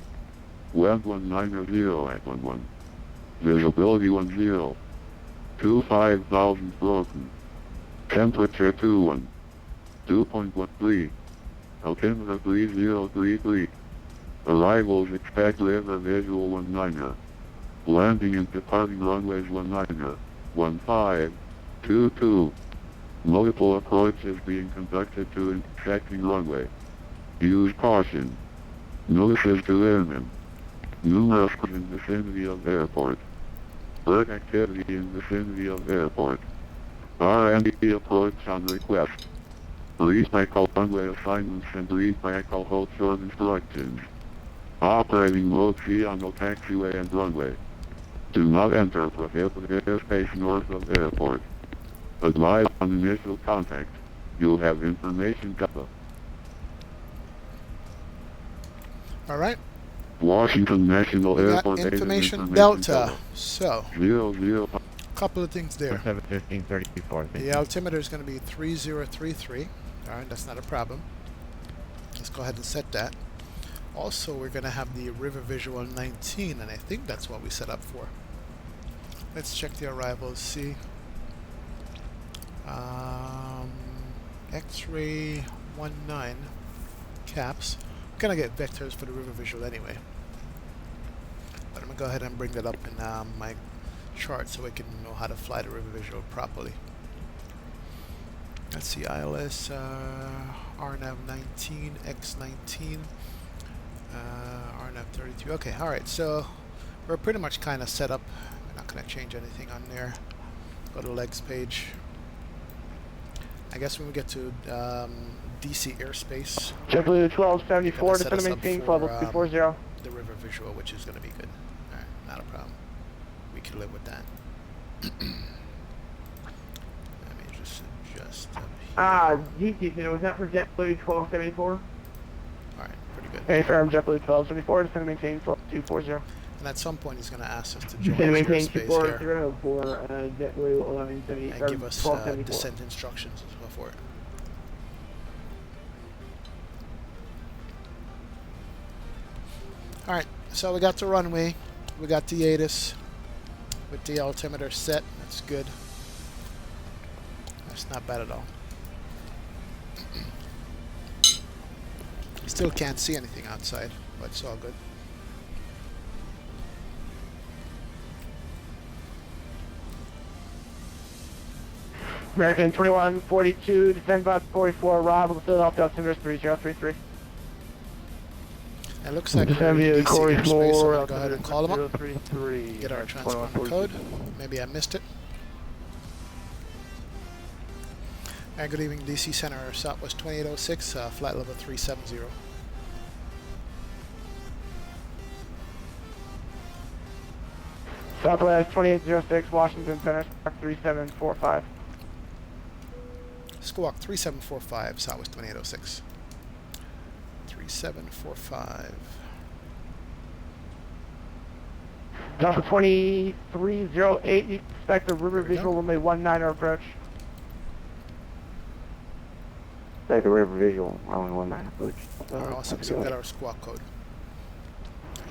Web 190 at 11 Visibility 10 25,000 broken Temperature 21 2.13 Altimeter 3033 Arrivals expect later visual 19 Landing and departing runways 19 1522 Multiple approaches being conducted to intersecting runway. Use caution. Notices to airmen. Numerous in vicinity of airport. Alert activity in vicinity of airport. RND approach on request. Lease vehicle runway assignments and lease vehicle hold short instructions. Operating mode C on the taxiway and runway. Do not enter prohibited airspace north of airport. Advise on initial contact. You'll have information Delta. Alright. Washington National Airport information Delta. So, 00. couple of things there. 71534. The altimeter is going to be 3033. Alright, that's not a problem. Let's go ahead and set that. Also, we're going to have the river visual 19, and I think that's what we set up for. Let's check the arrivals, see. X-ray 19 caps. I'm gonna get vectors for the river visual anyway, but I'm gonna go ahead and bring that up in my chart so we can know how to fly the river visual properly. Let's see, ILS RNAV 19 X19 RNAV 33. Okay, all right, so we're pretty much kind of set up. We're not gonna change anything on there. Go to legs page. I guess when we get to DC airspace, JetBlue 1274, descend to maintain level 240. The river visual, which is going to be good. Alright, not a problem. We can live with that. Let me just adjust up here. GT, was that for JetBlue 1274? Alright, pretty good. Hey, firm, JetBlue 1274, descend to maintain level 240. And at some point he's going to ask us to join Descend to maintain airspace 240 here for JetBlue 1170, and give us descent instructions as well for it. Alright, so we got the runway, we got the ATIS with the altimeter set. That's good. That's not bad at all. Still can't see anything outside, but it's all good. American 2142, descend bus 44, arrival to Philadelphia, altimeter 3033. It looks like we're in DC airspace, so I'm going to go ahead and call them up. Get our transponder code. Maybe I missed it. Good evening, DC Center, Southwest 2806, flight level 370. Southwest 2806, Washington Center, 3745. Squawk 3745, Southwest 2806. 3745. Delta 2308, you expect a river visual runway 19 approach. Expect a river visual runway 19 approach. Awesome, so we've got our squawk code.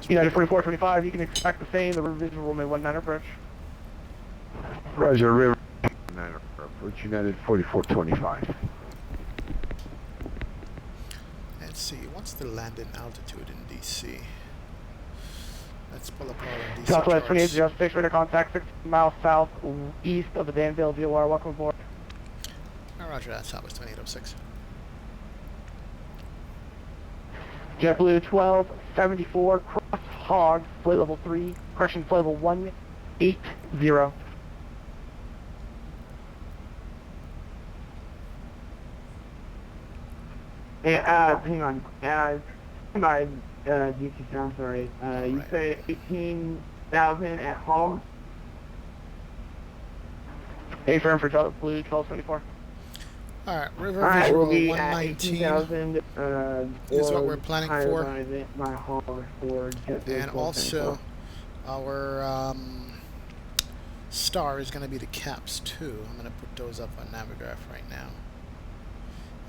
United 4425, you can expect the same, the river visual runway 19 approach. Roger, river 19 approach, United 4425. Let's see, what's the landing altitude in DC? Let's pull up our DC Southwest charts. 2806, radar contact 6 miles southeast of the Danville VOR. Welcome aboard. Roger that, Southwest 2806. JetBlue 1274, cross hog, flight level 3, correction, flight level 180. Hang on. My DC, I'm sorry. You say 18,000 at home? Hey, firm for JetBlue 1274. Alright, river visual we'll be 119 at 18,000. is what we're planning for. My hog for JetBlue And also, our star is going to be the caps too. I'm going to put those up on Navigraph right now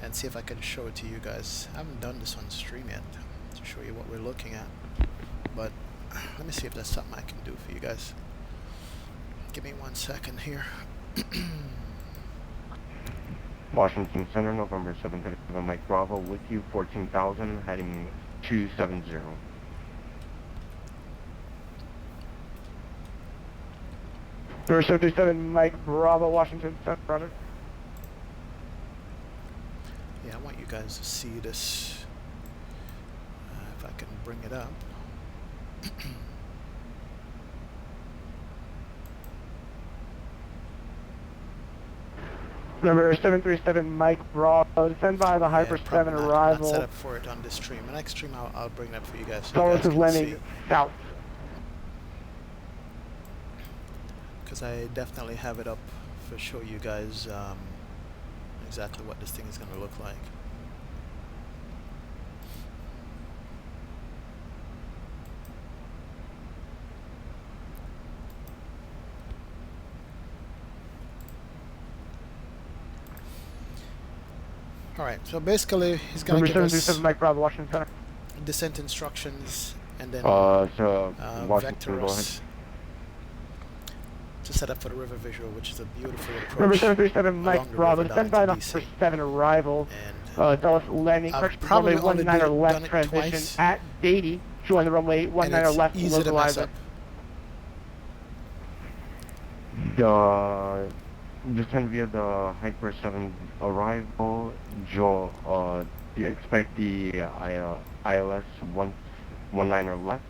and see if I can show it to you guys. I haven't done this on stream yet to show you what we're looking at, but let me see if that's something I can do for you guys. Give me 1 second here. Washington Center, November 737, Mike Bravo, with you, 14,000, heading 270. Number 737, Mike Bravo, Washington Center, brother. Yeah, I want you guys to see this. If I can bring it up. Number 737, Mike Bravo, send by the Hyper 7 arrival. Not set up for it on this stream. The next stream I'll bring it up for you guys. So you guys is landing south. Because I definitely have it up to show you guys exactly what this thing is going to look like. Alright, so basically he's going to give us Mike Bravo, Washington Center. descent instructions and then vector us to set up for the river visual, which is a beautiful approach. Number 737, Mike Bravo, send by the Hyper 7 arrival. Dulles landing, correction, runway 19 left transition at Beatty. Join the runway 19 left localizer. Descend via the Hyper 7 arrival. You expect the ILS 19 left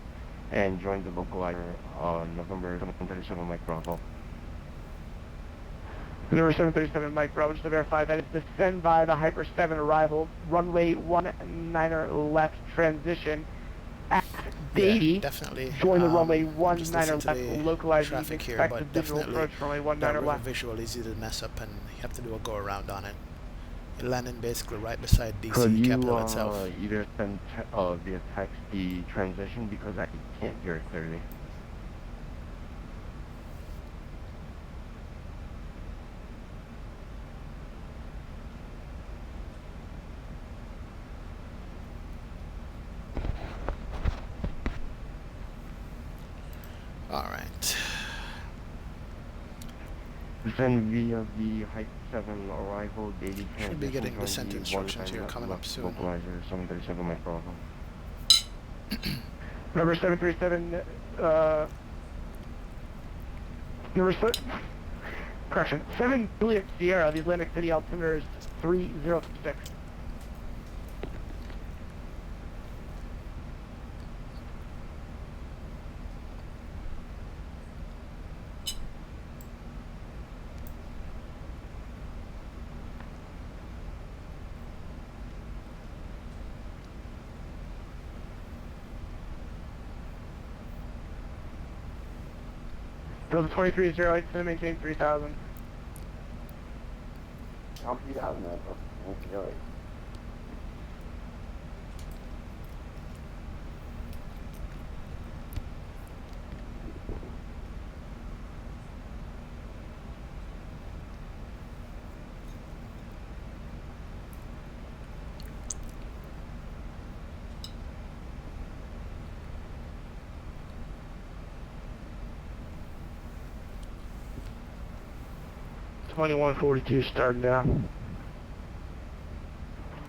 and join the localizer November 737 Mike Bravo. Number 737 Mike Bravo, just to verify that it's descend by the Hyper 7 arrival, runway 19 left transition at Beatty. Yeah, definitely. Join the runway 19 left localizer. Traffic here, expect but visual definitely approach runway 19 the river left. visual is easy to mess up and you have to do a go around on it. You're landing basically right beside DC KATL itself. Could you either send via text the transition because I can't hear it clearly? Alright. Descend via the Hype 7 arrival, daily Should be getting descent instructions here coming up soon. Localizer 737 Mike Bravo. Number 737, Correction, 7 Juliet Sierra, the Atlantic City altimeter is 3036. Build 2308 to maintain 3000. I'm 3,000 now, bro. Okay. 2142 starting down.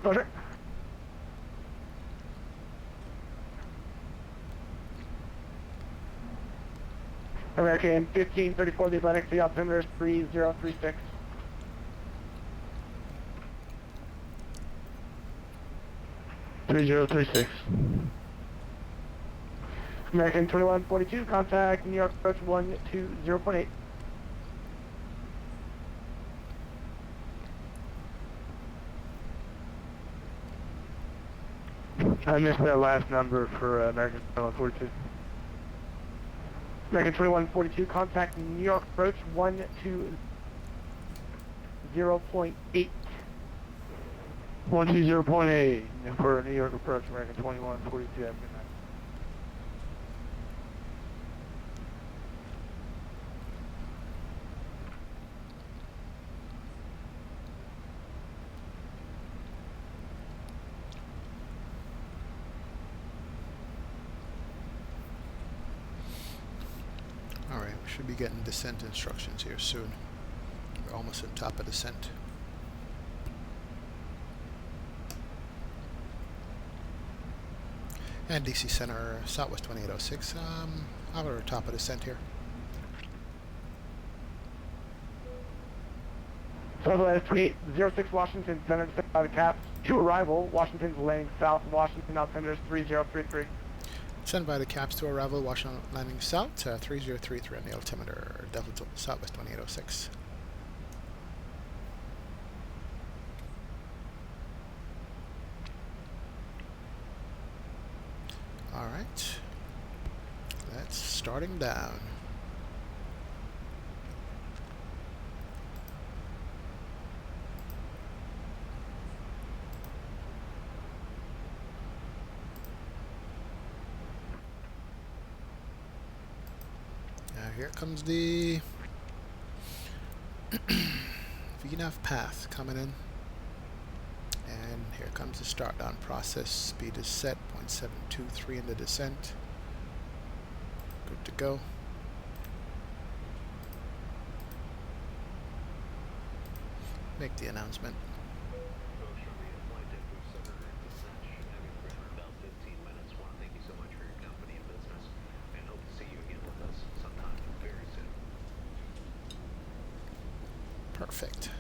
Roger. American 1534, the Atlantic City altimeter is 3036. American 2142, contact New York approach 120.8. I missed that last number for American 2142. American 2142, contact New York approach 120.8. 120.8 for New York approach, American 2142. Have a good night. Alright, we should be getting descent instructions here soon. We're almost on top of descent. And DC Center, Southwest 2806. We're top of descent here. Southwest 2806 Washington Center, descent by the caps. To arrival, Washington's landing south, Washington altimeter is 3033. Send by the caps to arrival, Washington landing south, 3033 on the altimeter, Delta Southwest 2806. Alright, let's start him down. Here comes the VNAV path coming in, and here comes the start down process. Speed is set, 0.723 in the descent. Good to go. Make the announcement. Perfect.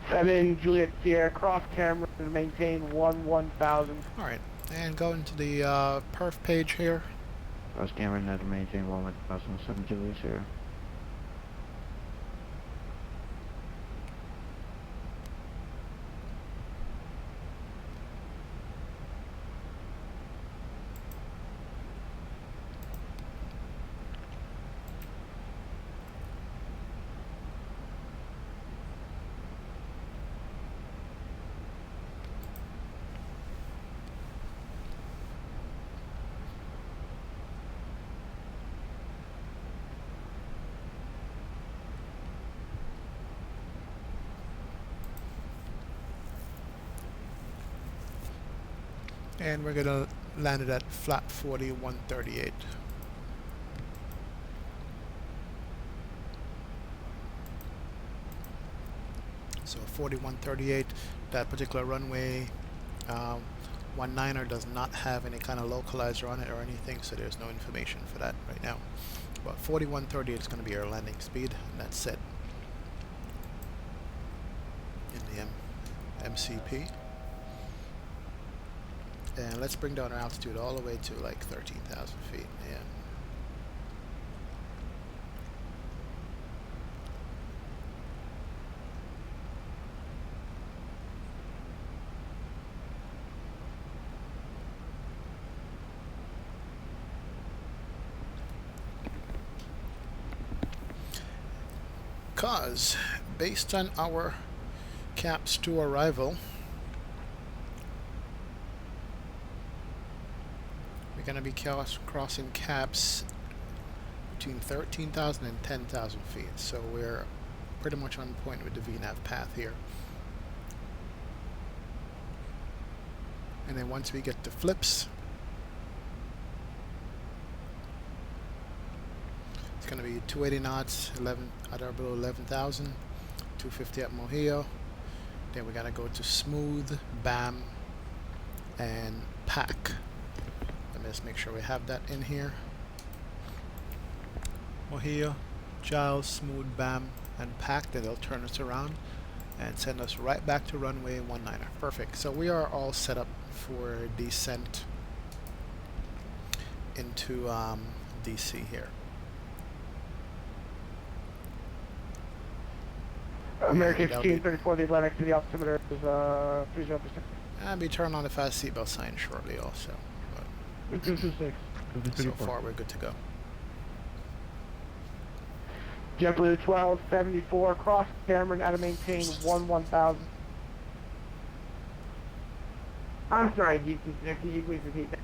Seven Juliet Sierra, cross camera to maintain 1000. Alright, and go into the perf page here. Cross camera now to maintain 1007 Juliet Sierra. And we're gonna land it at flat 4138. So 4138, that particular runway 19er does not have any kind of localizer on it or anything, so there's no information for that right now. But 4138 is going to be our landing speed, and that's set in the MCP. And let's bring down our altitude all the way to like 13,000 feet. Yeah. Because based on our caps to arrival, we're going to be crossing caps between 13,000 and 10,000 feet. So we're pretty much on point with the VNAV path here. And then once we get to flips, it's going to be 280 knots, 11 at or below 11,000, 250 at Mojillo. Then we're going to go to smooth, BAM, and pack. Let me just make sure we have that in here. Mojillo, Giles, smooth, BAM, and pack. Then they'll turn us around and send us right back to runway 19er. Perfect. So we are all set up for descent into DC here. American 1534, the Atlantic to the altimeter is 30%. I'll be turning on the fast seatbelt sign shortly also. But so far we're good to go. JetBlue 1274, cross Cameron at a maintain 1000. I'm sorry, can you please repeat that?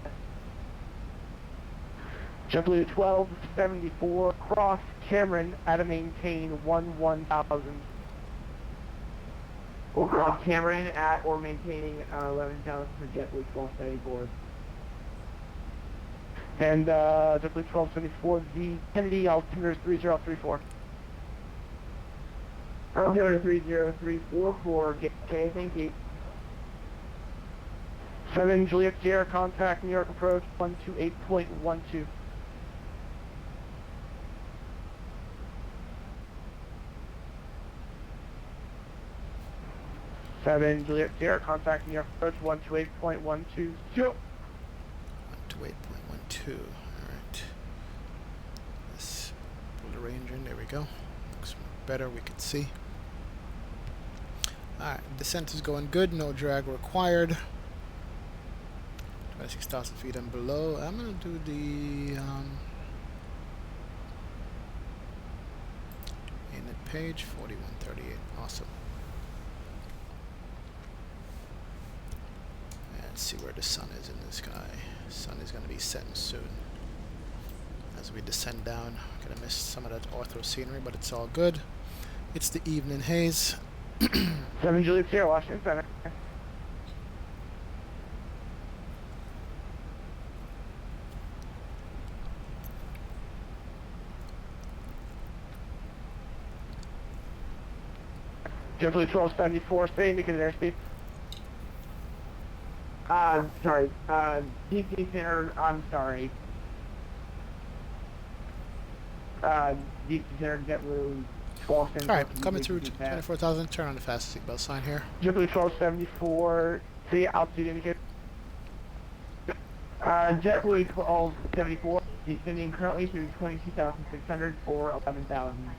JetBlue 1274, cross Cameron at a maintain 1000. Or cross Cameron at or maintaining 11,000 for JetBlue 1274. And JetBlue 1274, the Kennedy altimeter is 3034. Altimeter 3034 for KDCA, thank you. 7 Juliet Sierra, contact New York approach 128.12. Juliet Sierra, contact New York approach 128.12. 128.12. Alright. Let's pull the range in. There we go. Looks better. We can see. Alright. Descent is going good. No drag required. 26,000 feet and below. I'm going to do the init page 4138. Awesome. Let's see where the sun is in the sky. Sun is going to be setting soon. As we descend down, I'm going to miss some of that ortho scenery, but it's all good. It's the evening haze. 7 Juliet Sierra, Washington Center. JetBlue 1274, stay indicated airspeed. Sorry, DC Center, I'm sorry. DC Center, JetBlue 1274. Alright, coming through 24,000, turn on the fast seatbelt sign here. JetBlue 1274, see altitude indicator. JetBlue 1274, descending currently through 22,600 for 11,000.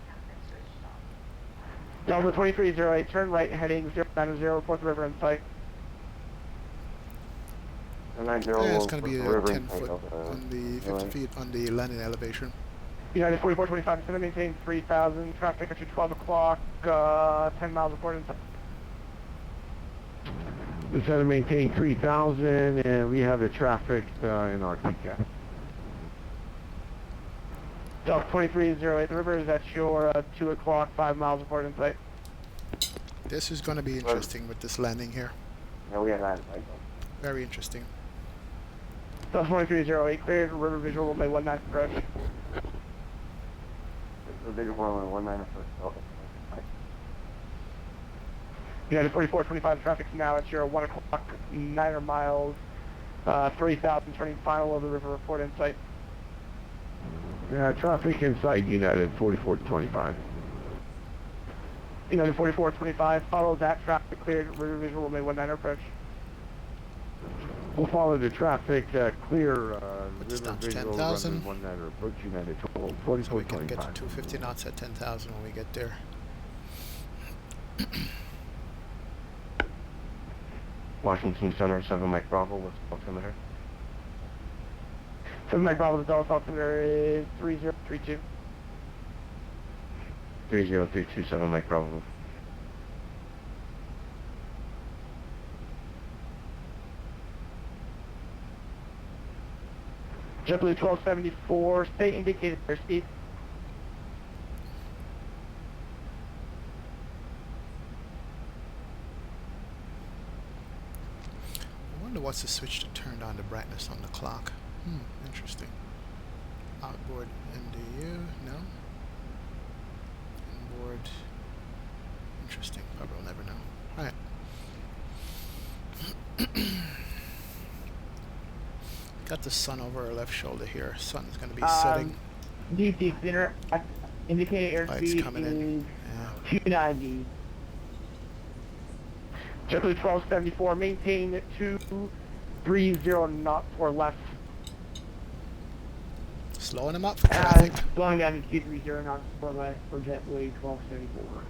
Delta 2308, turn right heading 090, report the river in sight. Yeah, it's going to be 10 foot on the 50 feet on the landing elevation. United 4425, center maintain 3000, traffic at 12 o'clock, 10 miles reported. The center maintain 3000, and we have the traffic in our TCAP. Delta 2308, the river is at your 2 o'clock, 5 miles reported in sight. This is going to be interesting with this landing here. Yeah, we have that. Very interesting. Delta 2308, cleared, river visual by 19 approach. The bigger one, 19 first. Okay. United 4425, traffic now at your 1 o'clock, 9 miles, 3000 turning final over the river, report in sight. Traffic inside United 4425. United 4425, follow that traffic cleared, river visual, runway 19 approach. We'll follow the traffic clear Which is river down to visual 10,000. runway 19 approach United total So we can get 4425. to 250 knots at 10,000 when we get there. Washington Center, 7 Mike Bravo, what's the altimeter? 7 Mike Bravo, the Dallas altimeter is 3032. 3032, 7 Mike Bravo. JetBlue 1274, stay indicated for speed. I wonder what's the switch to turn on the brightness on the clock. Interesting. Outboard MDU, no. Inboard, interesting, probably will never know. Alright. Got the sun over our left shoulder here. Sun's going to be setting. DC center, indicated Lights airspeed coming is in. 290. JetBlue 1274, maintain 230 knots or less. Slowing them up for traffic. Slowing down to 230 knots or less for JetBlue 1274.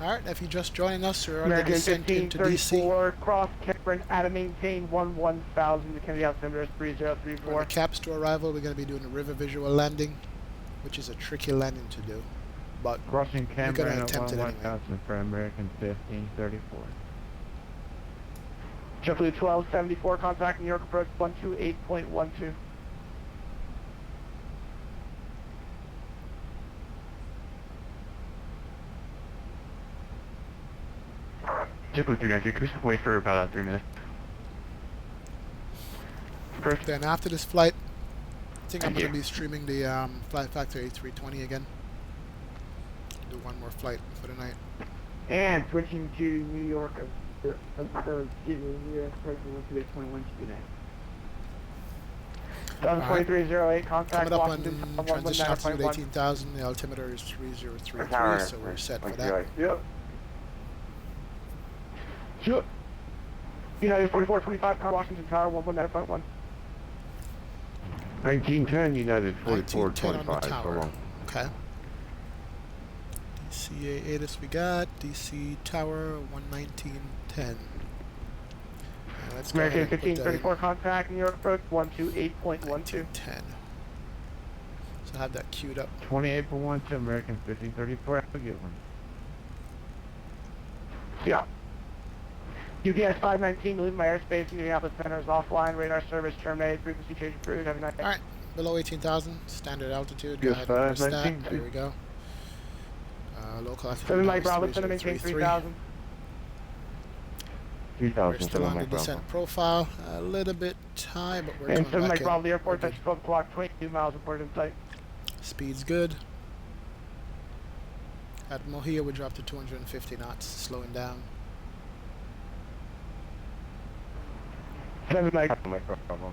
Alright, if you're just joining us, we're on the American descent into DC. 1534, cross Cameron, at a maintain 1000, the Kennedy altimeter is 3034. On the caps to arrival, we're going to be doing a river visual landing, which is a tricky landing to do, but Crossing we're going Cameron to at attempt it anyway. 1000 for American 1534. JetBlue 1274, contact New York approach 128.12. JetBlue 390, could we wait for about 3 minutes? First, then after this flight, I think I'm going to be streaming the Flight Factor A320 again. Do one more flight for the night. And switching to New York, New York approach 128.12 today. 2308, contact Coming up on Washington, transition altitude 119.1. 18,000, the altimeter is 3033, so we're set for that. Yep. Sure. United 4425, Washington Tower 119.1. 1910 United 1910 on the 4425. So tower. long. Okay. DCA ATIS we got. DC Tower 119.10. Let's go American ahead and put that in. 1534, contact New York approach 128.12. 1910. So have that queued up. 28.1 to American 1534. Have a good one. Yeah. UPS 519, leaving my airspace. Indianapolis Center is offline. Radar service terminated. Frequency change approved. Have a nice day. Alright, below 18,000, standard altitude. Go Yes, ahead and press that. 519. There we go. Local altitude 7 now Mike is Bravo, Center maintain 3033. 3000. 3000, We're still 7 on the Mike Bravo. descent profile. A little bit high, but we're And coming 7 back Mike in. Bravo, the We're airport, good. touch 12 o'clock, 22 miles reported in sight. Speed's good. At Mohia, we dropped to 250 knots, slowing down. 7 Mike, Captain Mike Bravo.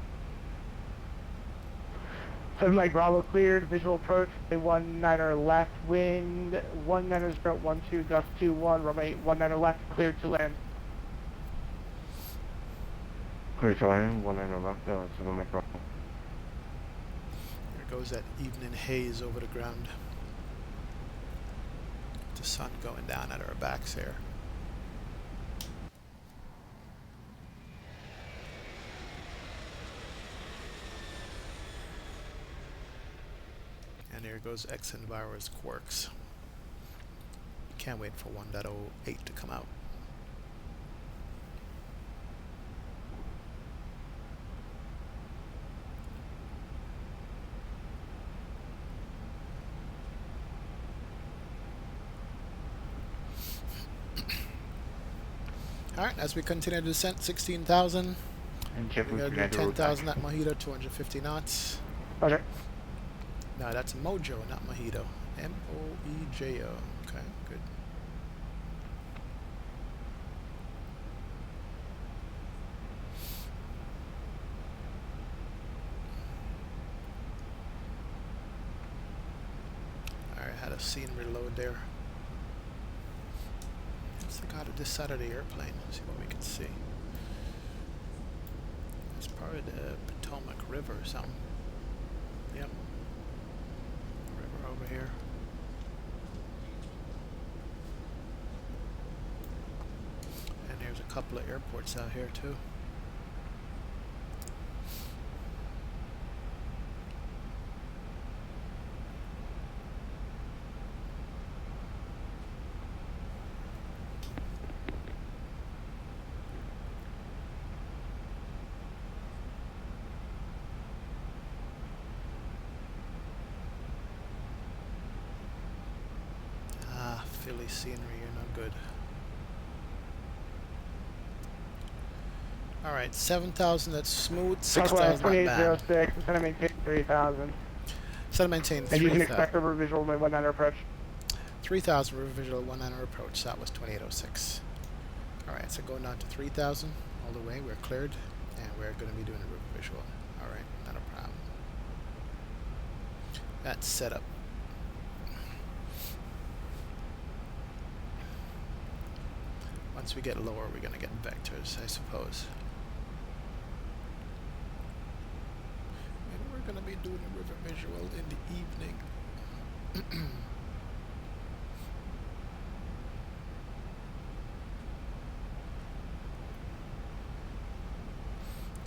7 Mike Bravo cleared. Visual approach, 19er left, wind 19er 12, gust 21, runway 19er left, cleared to land. Clear to land, 19 left, 7 Mike Bravo. There goes that evening haze over the ground. The sun going down at our backs here. And here goes X and Virus Quarks. Can't wait for 1.08 to come out. Alright, as we continue to descent, 16,000. And We JetBlue gotta do 390 route 10,000 at Mojito, 250 knots. Okay. No, that's Mojo, not Mojito. M-O-E-J-O. Okay, good. Had a scene reload there. Let's look out at this side of the airplane and see what we can see. It's probably the Potomac River or something. Yep. River over here. And there's a couple of airports out here too. Philly scenery, you're no good. Alright, 7,000, that's smooth, 6,000 not bad. 2806, instead of maintain 3,000. Instead of maintain And you can 3,000. expect a visual by 19 approach. 3,000 river visual 19 approach, that was 2806. Alright, so going down to 3,000 all the way, we're cleared, and we're going to be doing a river visual. Alright, not a problem. That's set up. Once we get lower, we're going to get vectors, I suppose. And we're going to be doing a river visual in the evening.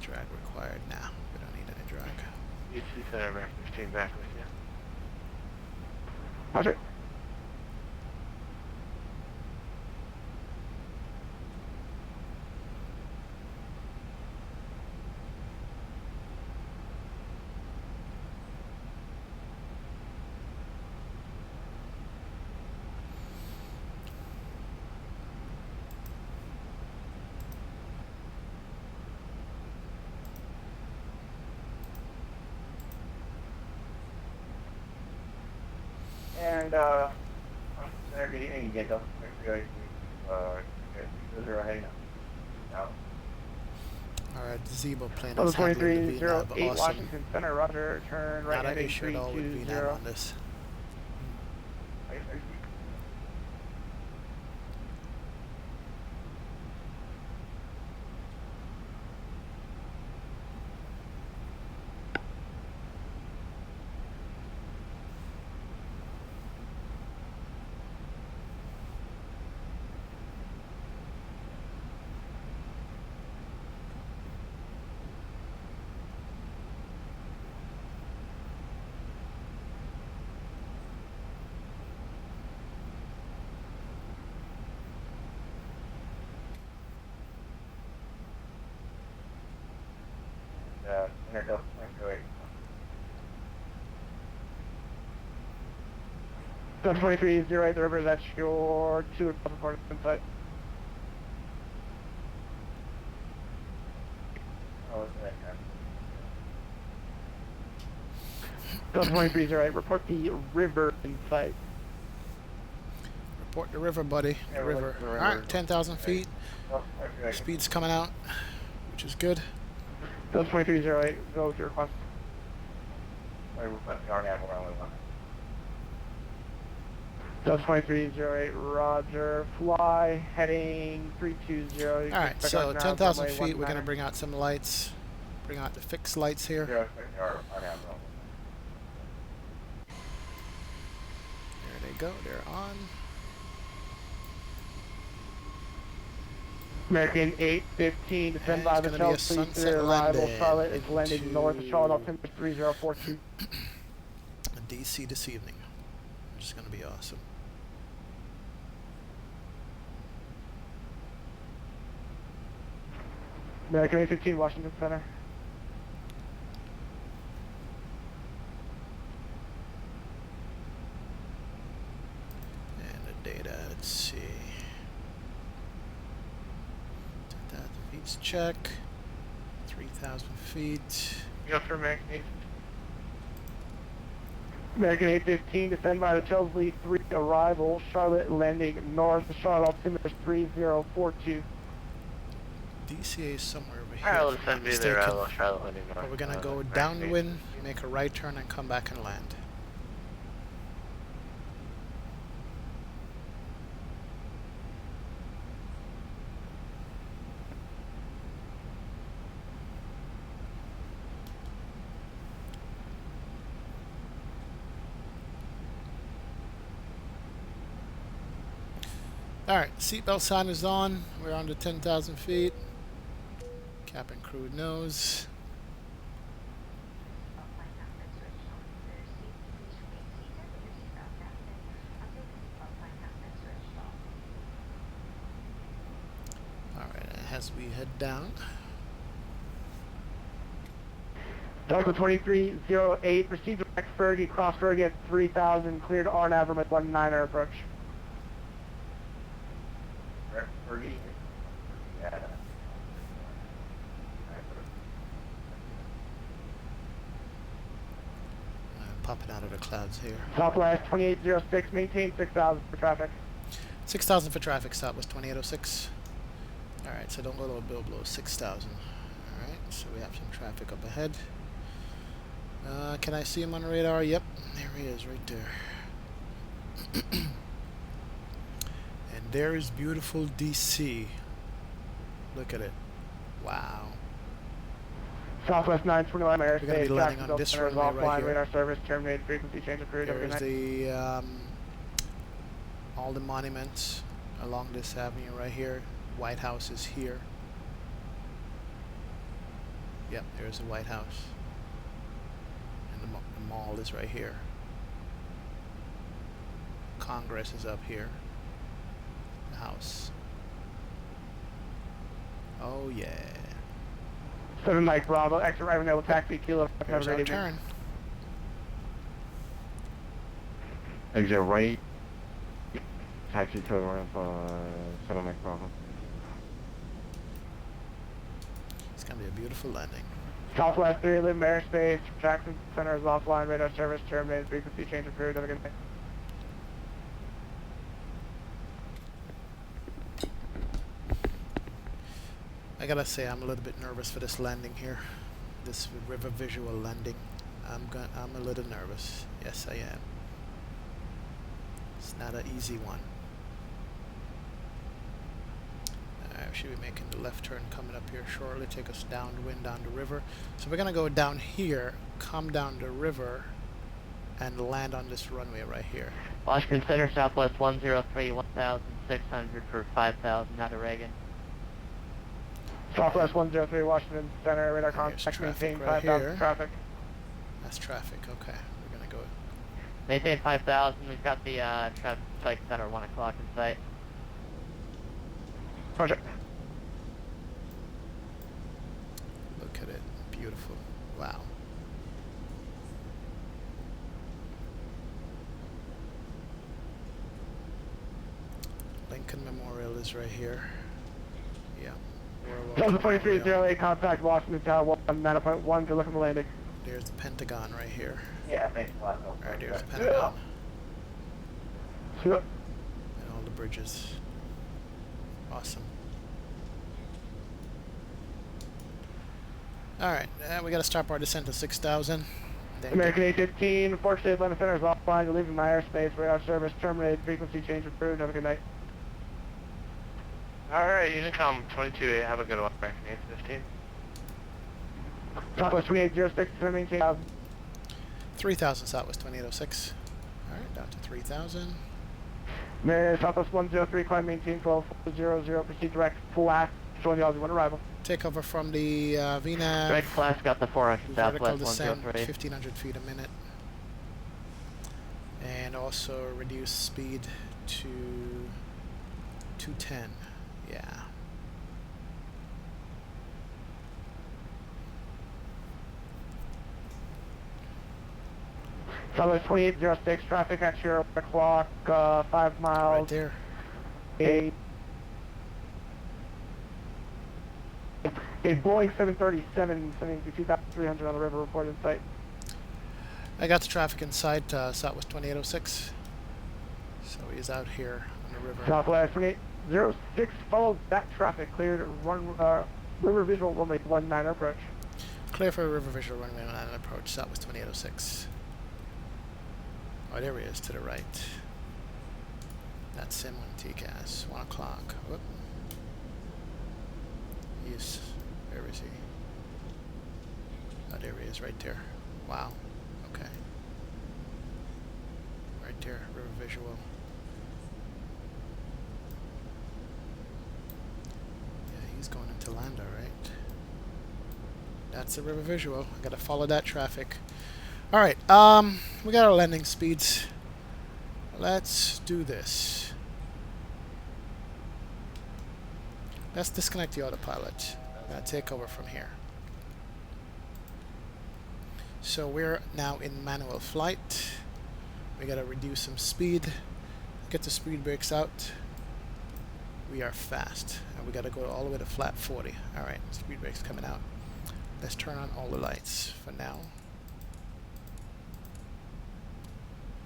Drag required. Nah, we don't need any drag. You see Center Mac 15 back with you. Roger. And, Good evening, Gecko. Those are heading out. Alright, the Zibo plane level is handling the VNAV 2308 awesome. Washington Center, roger, turn right Not any heading issue at all with VNAV 320. on this. Interdelta 2308, the river, that's your 2 report insight. Oh, okay. 2308, report the river in sight. Report the river, buddy. Yeah, River. the river. Alright, 10,000 feet. Oh, okay. Speed's coming out, which is good. 2308, go with your request. I request the RNAV around with one. 2308, roger, fly, heading 320. Alright, so 10,000 feet, we're going to bring out some lights. Bring out the fixed lights here. Zero, RNAV around. There they go, they're on. American 815, descend by the It's gonna be a Chelsea, sunset arrival, landing Charlotte is landing into north of Charlotte, altimeter 3042. DC this evening, which is going to be awesome. American 815, Washington Center. And the data, let's see. 10,000 feet check. 3,000 feet. Go for American 8. American 815, descend by the Chelsea 3, arrival, Charlotte landing north of Charlotte, altimeter 3042. DCA is somewhere over here. Alright, if I'm let's not send me there, mistaken. Charlotte landing north. But we're going to go downwind, make a right turn, and come back and land. Alright, seatbelt sign is on. We're under 10,000 feet. Captain crew knows. Alright, as we head down. Delta 2308, proceed direct Fergie, cross Fergie at 3000, cleared RNAV from 19er approach. Fergie. Yeah. Popping out of the clouds here. Southwest 2806, maintain 6000 for traffic. 6,000 for traffic, Southwest 2806. Alright, so don't go below 6,000. Alright, so we have some traffic up ahead. Can I see him on the radar? Yep, there he is right there. And there is beautiful DC. Look at it. Wow. Southwest 921 We're going to be airspace, landing on this runway right offline, here. radar service, terminated, frequency change approved. There's the, all the monuments along this avenue right here. White House is here. Yep, there's the White House. And the mall is right here. Congress is up here. The house. Oh yeah. 7 Mike Bravo, exit right enable taxi, kilo. There's our turn. Exit right. Taxi to ramp 7 Mike Bravo. It's gonna be a beautiful landing. Southwest 311 airspace, Jackson Center is offline, radar service terminated, frequency change approved. Have a good night. I gotta say, I'm a little bit nervous for this landing here, this river visual landing. I'm a little nervous. Yes, I am. It's not an easy one. Alright, we should be making the left turn coming up here shortly. Take us downwind down the river. So we're gonna go down here, come down the river, and land on this runway right here. Washington Center, Southwest 103, 1,600 for 5,000 out of Reagan. Southwest 103, Washington Center, radar contact, maintain 5,000 traffic. That's traffic, okay. We're gonna go. Maintain 5,000, we've got the traffic sight center 1 o'clock in sight. Project. Look at it, beautiful. Wow. Lincoln Memorial is right here. Yeah. Delta 2308, contact Washington Tower 190.1, good luck on the landing. There's the Pentagon right here. Yeah, thanks a lot. Alright, there's the Pentagon. Yeah. And all the bridges. Awesome. Alright, we gotta stop our descent to 6,000. American 815, Fort State Atlanta Center is offline, you're leaving my airspace, radar service terminated, frequency change approved, have a good night. Alright, Unicom 22, have a good one, American 815. Southwest 2806, maintain 3,000 Southwest 2806. Alright, down to 3,000. Southwest 103, climb maintain 1200, proceed direct flat, showing the Aussie 1 arrival. Take over from the VNAV. Direct flash got the 400 Vertical Southwest descent, 103. 1,500 feet a minute. And also reduce speed to 210. Yeah. Southwest 2806, traffic at your o'clock, 5 miles. Right there. 8. A Boeing 737 sending to 2,300 on the river, report in sight. I got the traffic inside Southwest 2806. So he's out here on the river. Southwest 2806, follow that traffic, cleared river visual runway 19 approach. Clear for river visual runway 19 approach, Southwest 2806. Oh, there he is to the right. That's Sim on TCAS, 1 o'clock. Whoop. Yes, where is he? Oh, there he is, right there. Wow, okay. Right there, river visual. he's going into land, alright. That's a river visual. I gotta follow that traffic. Alright, we got our landing speeds. Let's do this. Let's disconnect the autopilot. I'm gonna take over from here. So we're now in manual flight. We gotta reduce some speed. Get the speed brakes out. We are fast. And we gotta go all the way to flat 40. Alright, speed brakes coming out. Let's turn on all the lights for now.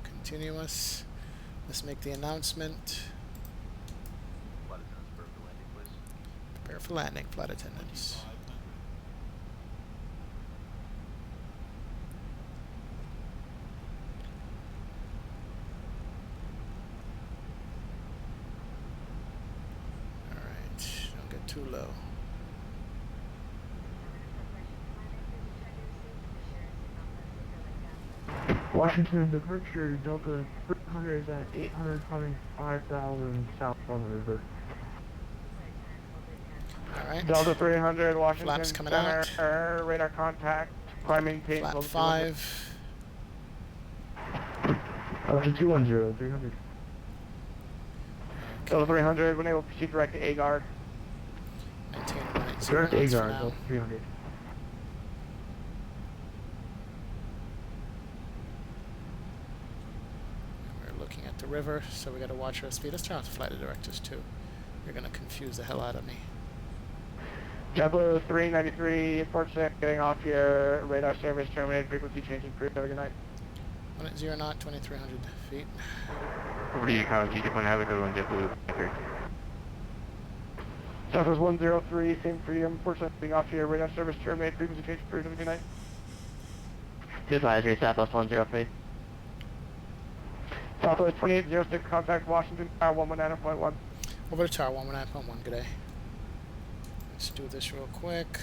Continuous. Let's make the announcement. Prepare for landing, flight attendants. Alright, don't get too low. Washington, departure Delta 300 is at 800, coming 5,000 south on the river. Alright. Delta 300, Washington Flaps coming Center, out. radar contact, climbing pace. Flap 5. 210, 300. Delta 300, when able to proceed direct to A-guard. Maintain right 0 Direct to knots for A-guard, now. Delta 300. We're looking at the river, so we gotta watch our speed. Let's turn off the flight directors too. You're gonna confuse the hell out of me. JetBlue 393, port getting off here, radar service terminated, frequency changing, have a good night. 180 knot, 2,300 feet. Over to you, College. You want to have a good one, JetBlue. Southwest 103, same freedom, port getting off here, radar service terminated, frequency changing, have a good night. Advisory, Southwest 103. Southwest 2806, contact Washington, Tower 119.1. Over to Tower 119.1, good day. Let's do this real quick.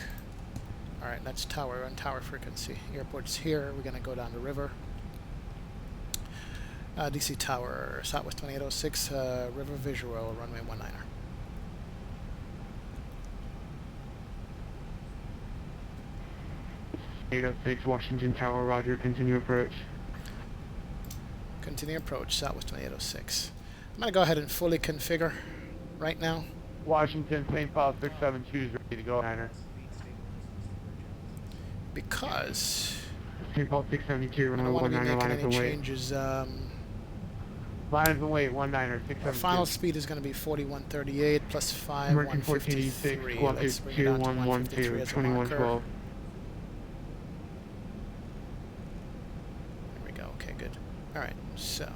Alright, that's tower, on tower frequency. Airport's here, we're gonna go down the river. DC Tower, Southwest 2806, river visual, runway 19er. Washington Tower, roger, continue approach. Continue approach, Southwest 2806. I'm gonna go ahead and fully configure right now. Washington, St. Paul 672 is ready to go, Niner. Because St. Paul 672, I don't runway want to be 19er, making line up any and wait. changes. Line up and wait, 19er, 672. Our final speed is going to be 4138 plus 5, American 153. 1486, Let's bring it down to 153 as a marker. 2112. There we go. Okay, good. All right, so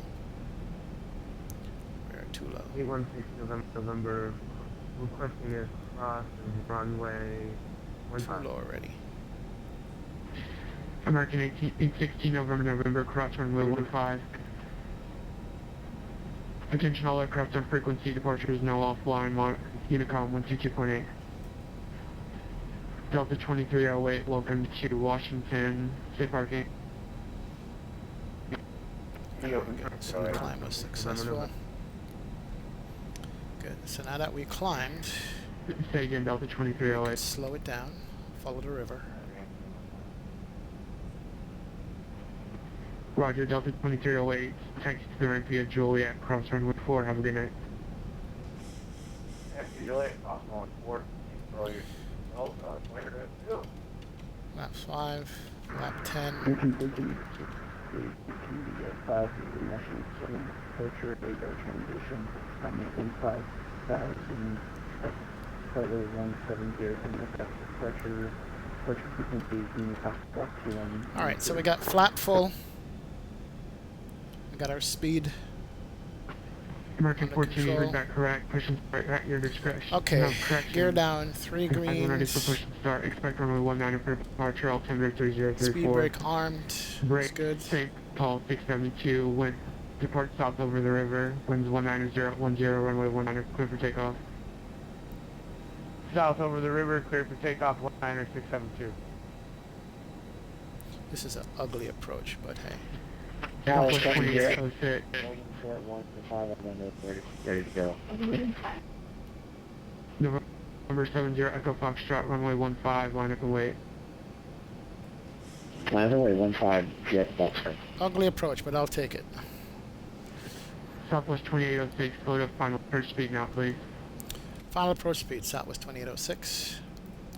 we're too low. 816 November, requesting a cross runway Too low already. American 816 November, cross runway 15. Attention all aircraft on frequency, departure is now offline, Unicom 122.8. Delta 2308, welcome to Washington, safe parking. So the climb was successful. Good. So now that we climbed, Say again, Delta 2308. slow it down, follow the river. Roger, Delta 2308, taxi to the right via Juliet, cross runway 4, have a good night. Juliet, Osmo 4. Lap 5, lap 10. Departure, radar transition, timing 5,000, slightly 170 from effective pressure, frequency, Unicom. Alright, so we got flap full. We got our speed. American 14, read back correct, push and start at your discretion. Okay, No, correction. gear down, 3 I'm ready for greens. push and start, expect runway 19 for departure, altimeter 3034. Speed brake armed. Brake, That's good. St. Paul 672, wind, depart south over the river, winds 19010, runway 19, clear for takeoff. South over the river, clear for takeoff, 19672. This is an ugly approach, but hey. Southwest 2806. Ready to go. Number 70 Echo Foxtrot, runway 15, line up and wait. Runway 15, jet Foxtrot. Ugly approach, but I'll take it. Southwest 2806, load up final approach speed now, please. Final approach speed, Southwest 2806,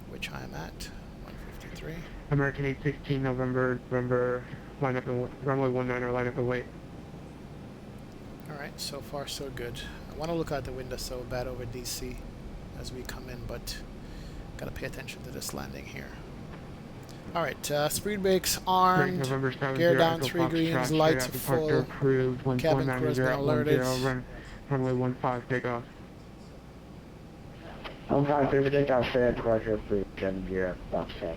which I am at, 153. American 816, November, line up and runway 19, line up and wait. Alright, so far so good. I want to look out the window so bad over DC as we come in, but gotta pay attention to this landing here. Alright, speed brakes armed, gear down 3 greens, lights are full, cabin crew has been alerted. Runway 15, take off. I'm fine, through the takeoff, stay at departure approved, 70 Foxtrot.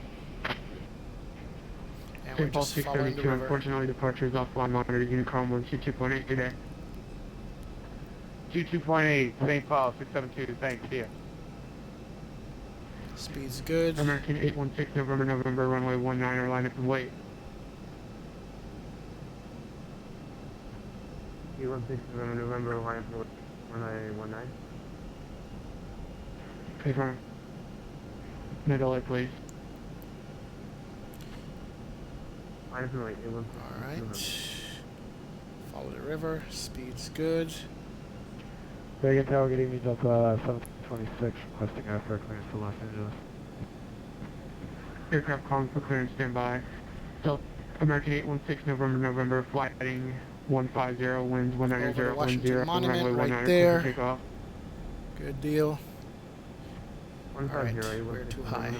And we're just following the river. Unfortunately, departure is offline monitor, Unicom 122.8 today. 22.8, St. Paul, 672, thanks, see ya. Speed's good. American 816, November, runway 19, line up and wait. 816, November, line up and wait. Runway 19. Confirm. Middle light, please. Line up and wait, Alright. Follow the river, speed's good. Reagan Tower, good evening, Delta 726, requesting airfare clearance to Los Angeles. Aircraft calling for clearance, standby. Delta American 816, November, flight heading 150, winds 190.10, Monument runway right there. Take off. Good deal. 150, Alright, we're too high.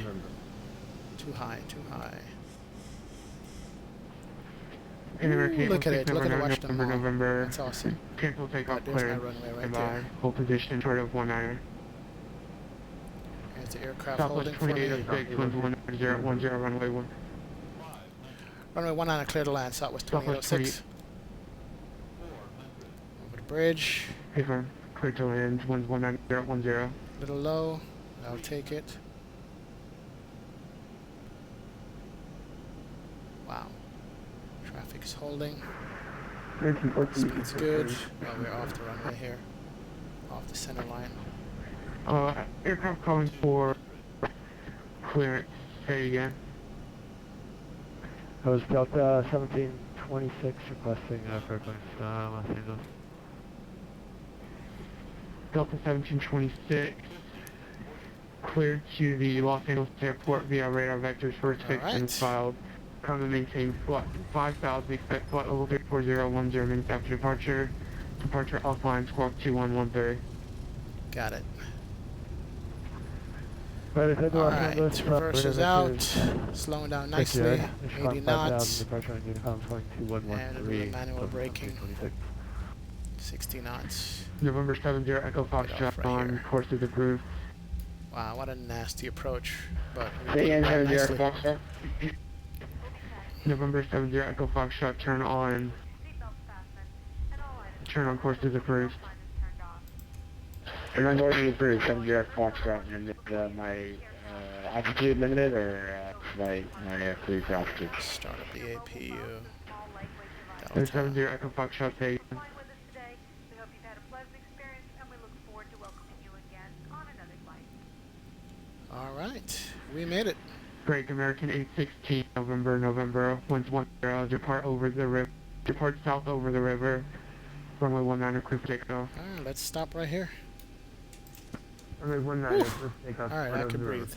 Too high, too high. Ooh, look at it, look at the Washington Mall. November. That's awesome. Cancel takeoff There's my clearance. runway right Standby. there. Hold position, short of 19. There's the aircraft Southwest holding for me. 2806, winds 190.10, runway 1. Runway 19, clear to land, Southwest 2806. Over the bridge. Confirm. Clear to land, winds 190.10. Little low, I'll take it. Wow. Traffic's holding. Speed's good. Well, we're off the runway here. Off the center line. Aircraft calling for clearance. Say again. I was Delta 1726, requesting airfare clearance to Los Angeles. Delta 1726. Cleared to the Los Angeles airport via radar vectors, first fixed and filed. Come and maintain flight 5000, expect flight level 34010 minutes after departure. Departure offline, squawk 21130. Got it. Alright, reverse is out, slowing down nicely, 80 knots, and a little manual braking, 60 knots. November 70 Echo Foxtrot right on here. course is approved. Wow, what a nasty approach, but we Say again, put it 70 back nicely. Foxtrot. November 70 Echo Foxtrot, turn on. Turn on course is approved. Turn on course is approved, 70 Foxtrot, and is my altitude limited, or my cruise altitude? Start up the APU. There's 70 Echo Foxtrot, say again. Alright, we made it. Great American 816, November, winds 10, depart over the river, depart south over the river, runway 19, clear for takeoff. Alright, let's stop right here. Runway 19, clear for takeoff. Alright, I can breathe.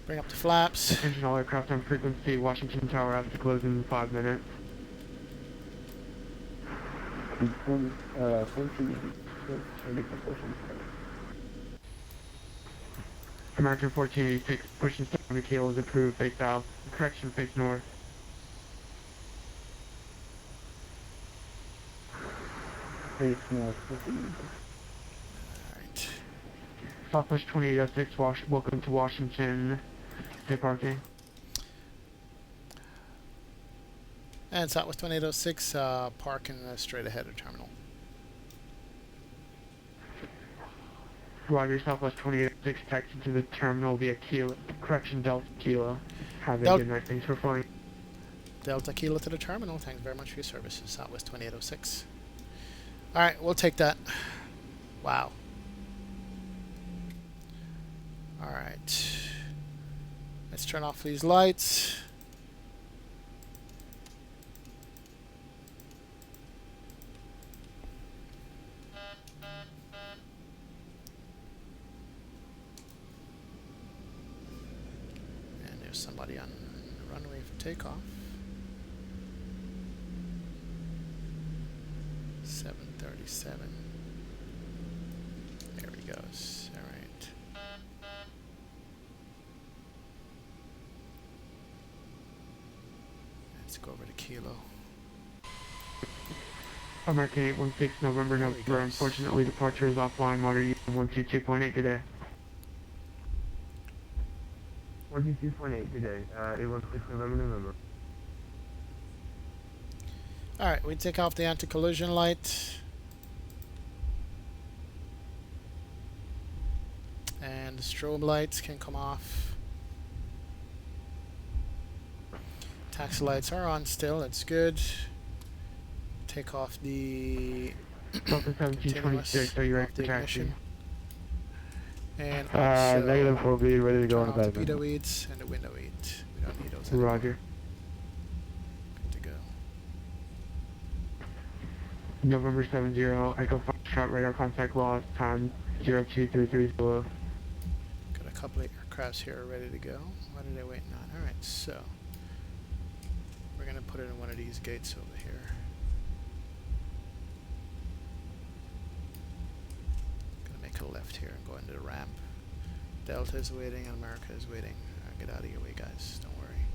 Bring up the flaps. Attention all aircraft on frequency, Washington Tower out to close in 5 minutes. American 1486, pushing 70 kilos approved, face south. Correction, face north. Face north. Alright. Southwest 2806, welcome to Washington. Stay parking. And Southwest 2806, parking straight ahead of terminal. Roger, Southwest 2806, taxi to the terminal via Kilo, correction, Delta Kilo. Have a good night, thanks for flying. Delta Kilo to the terminal, thanks very much for your services, Southwest 2806. Alright, we'll take that. Wow. Alright. Let's turn off these lights. And there's somebody on the runway for takeoff. 737. There he goes. Alright. Let's go over to Kilo. American 816, November. Unfortunately, departure is offline. Water U 122.8 today. 122.8 today. 816, November. Alright, we take off the anti-collision light. And the strobe lights can come off. Taxi lights are on still, that's good. Take off the Delta 1726, are you ready for taxi? And also negative 4B, ready to go turn on off the pitot weeds and the window weeds. We don't need those anymore. Roger. Good to go. November 70, Echo Foxtrot radar contact lost, time 02330. Got a couple of aircrafts here ready to go. What are they waiting on? Alright, so we're going to put it in one of these gates over here. Going to make a left here and go into the ramp. Delta is waiting and America is waiting. Get out of your way, guys. Don't worry.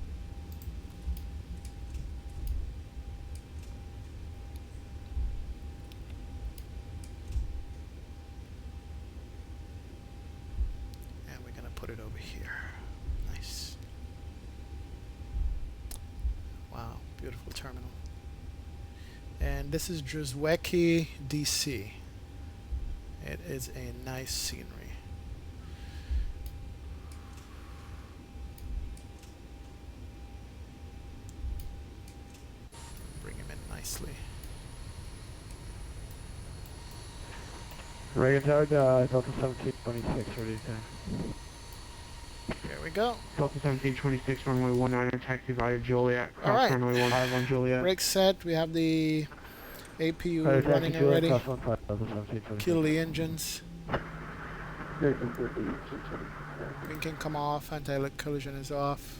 And we're going to put it over here. Nice. Wow, beautiful terminal. And this is Druzwecki, DC. It is a nice scenery. Bring him in nicely. Reagan Tower, Delta 1726, ready to There we go. Delta 1726, runway 19, taxi via Joliet, cross Alright. runway 15 Joliet. Brake set. We have the APU running already. Kill the engines. Wing can come off. Anti-collision is off.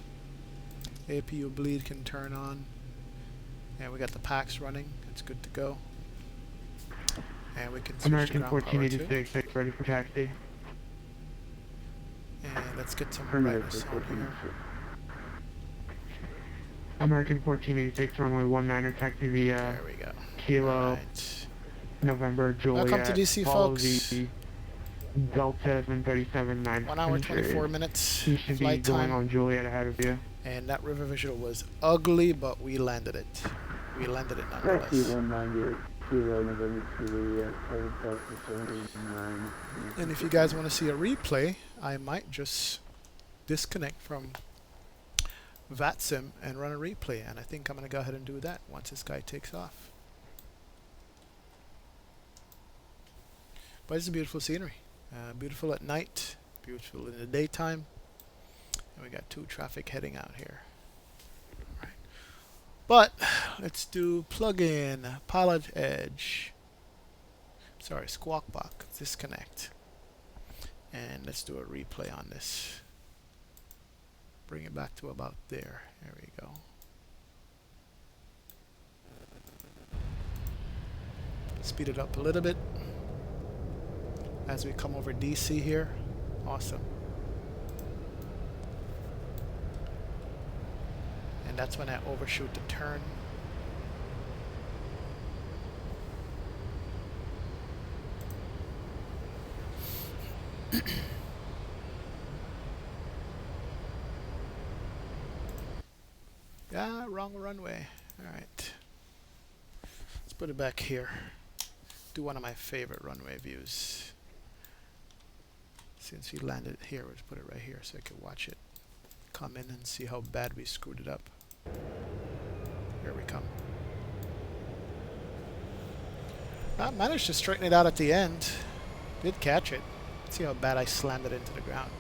APU bleed can turn on. And we got the packs running. It's good to go. And we can switch American to ground power 1486, ready for taxi. And let's get some brightness on here. American 1486, runway 19, taxi via There we go. Kilo, Right. November, Juliet. Welcome to DC, follow folks. The Delta 737-900. 1 hour, 24 minutes. You should be Flight going time. on Juliet ahead of you. And that river visual was ugly, but we landed it. We landed it nonetheless. Taxi 198, Kilo, November, Juliet, 779. And if you guys want to see a replay, I might just disconnect from Vatsim and run a replay. And I think I'm going to go ahead and do that once this guy takes off. But it's a beautiful scenery. Beautiful at night, beautiful in the daytime. And we got 2 traffic heading out here. All right. But let's do plug-in, pilot edge. Sorry, squawk box, disconnect. And let's do a replay on this. Bring it back to about there. There we go. Speed it up a little bit as we come over DC here. Awesome. And that's when I overshoot the turn. Yeah, wrong runway. Alright. Let's put it back here. Do one of my favorite runway views. Since we landed here, let's put it right here so I can watch it come in and see how bad we screwed it up. Here we come. I managed to straighten it out at the end. Did catch it. See how bad I slammed it into the ground.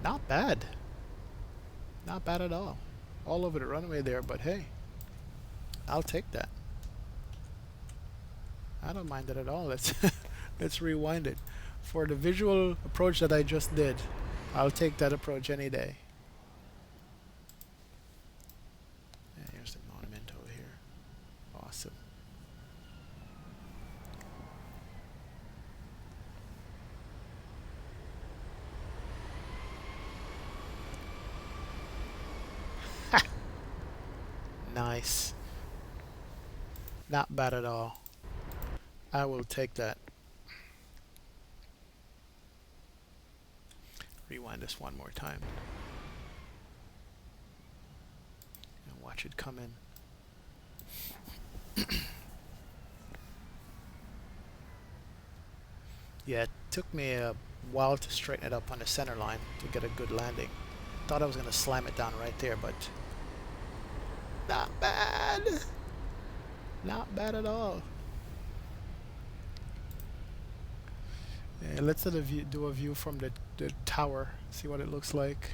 Not bad. Not bad at all. All over the runway there, but hey, I'll take that. I don't mind it at all. Let's let's rewind it. For the visual approach that I just did, I'll take that approach any day. Yeah, here's the monument over here. Awesome. Nice. Not bad at all. I will take that. Rewind this one more time. And watch it come in. Yeah, it took me a while to straighten it up on the center line to get a good landing. Thought I was going to slam it down right there, but not bad. Not bad at all. Yeah, let's do a view from the tower, see what it looks like.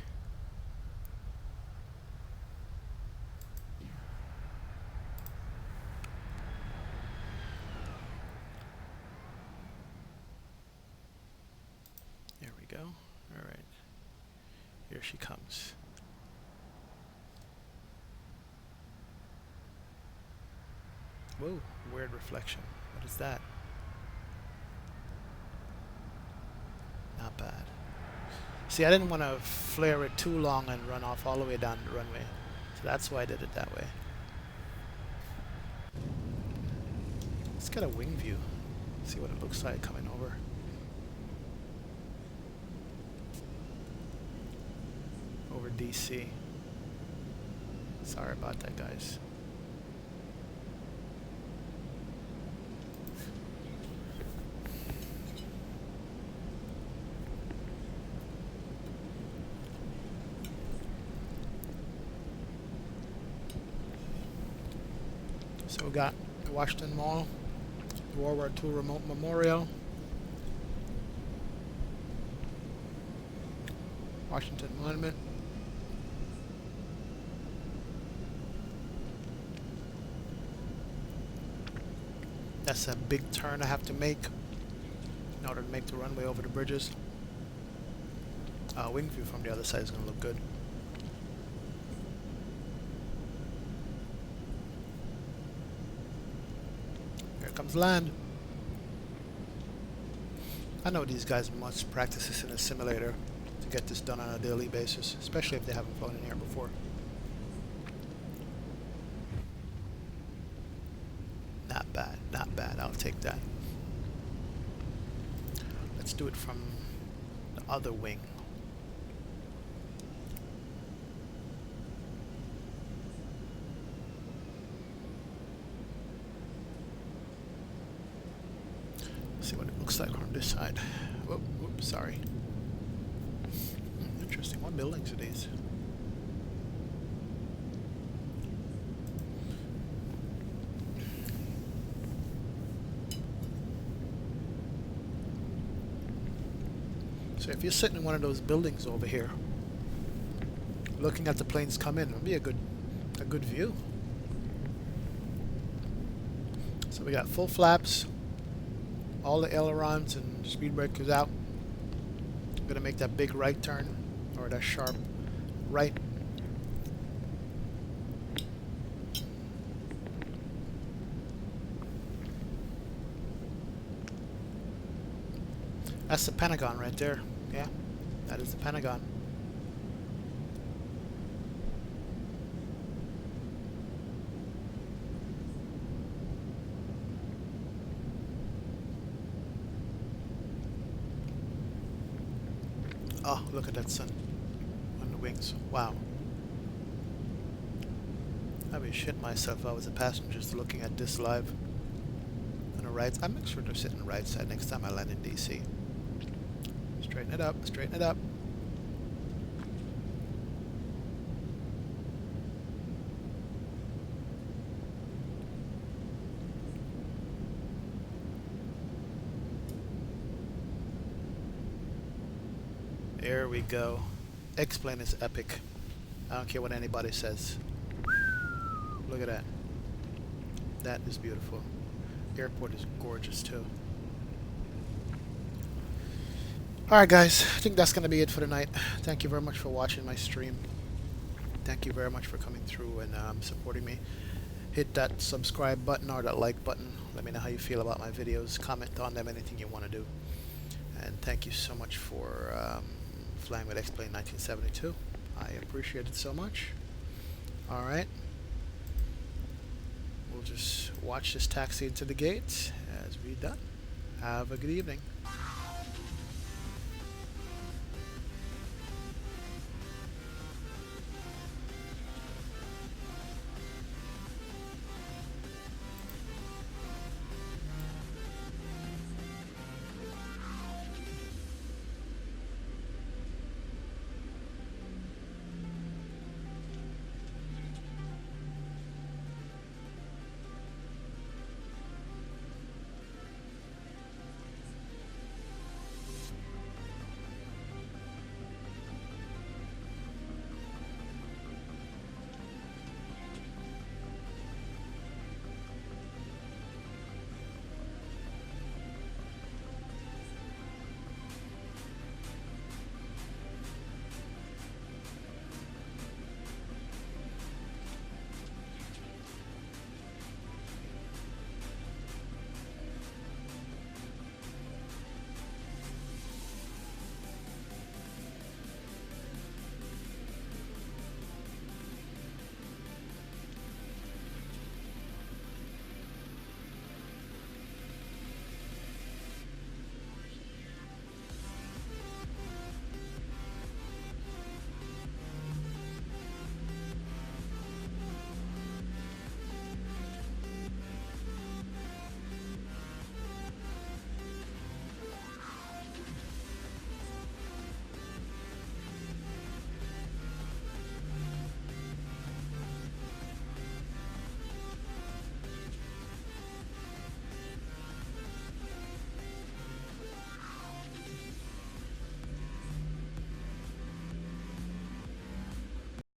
There we go. All right. Here she comes. Whoa, weird reflection. What is that? Not bad. See, I didn't want to flare it too long and run off all the way down the runway. So that's why I did it that way. Let's get a wing view. See what it looks like coming over. Over DC. Sorry about that, guys. So we got the Washington Mall, the World War II Remote Memorial, Washington Monument, that's a big turn I have to make in order to make the runway over the bridges. Wing view from the other side is going to look good. Comes land. I know these guys must practice this in a simulator to get this done on a daily basis, especially if they haven't flown in here before. Not bad, not bad. I'll take that. Let's do it from the other wing. See what it looks like from this side. Whoop, whoop, sorry. Interesting. What buildings are these? So if you're sitting in one of those buildings over here, looking at the planes come in, it would be a good view. So we got full flaps. All the ailerons and speed breakers out. I'm gonna make that big right turn, or that sharp right. That's the Pentagon right there. Yeah, that is the Pentagon. Oh, look at that sun on the wings. Wow. I'd be shitting myself if I was a passenger just looking at this live. On the right, I make sure they're sitting on the right side next time I land in DC. Straighten it up, straighten it up. There we go. X-plane is epic. I don't care what anybody says. Look at that. That is beautiful. Airport is gorgeous too. Alright guys, I think that's going to be it for tonight. Thank you very much for watching my stream. Thank you very much for coming through and supporting me. Hit that subscribe button or that like button. Let me know how you feel about my videos. Comment on them, anything you want to do. And thank you so much for flying with X-Plane 1972. I appreciate it so much. Alright. We'll just watch this taxi into the gates as we're done. Have a good evening.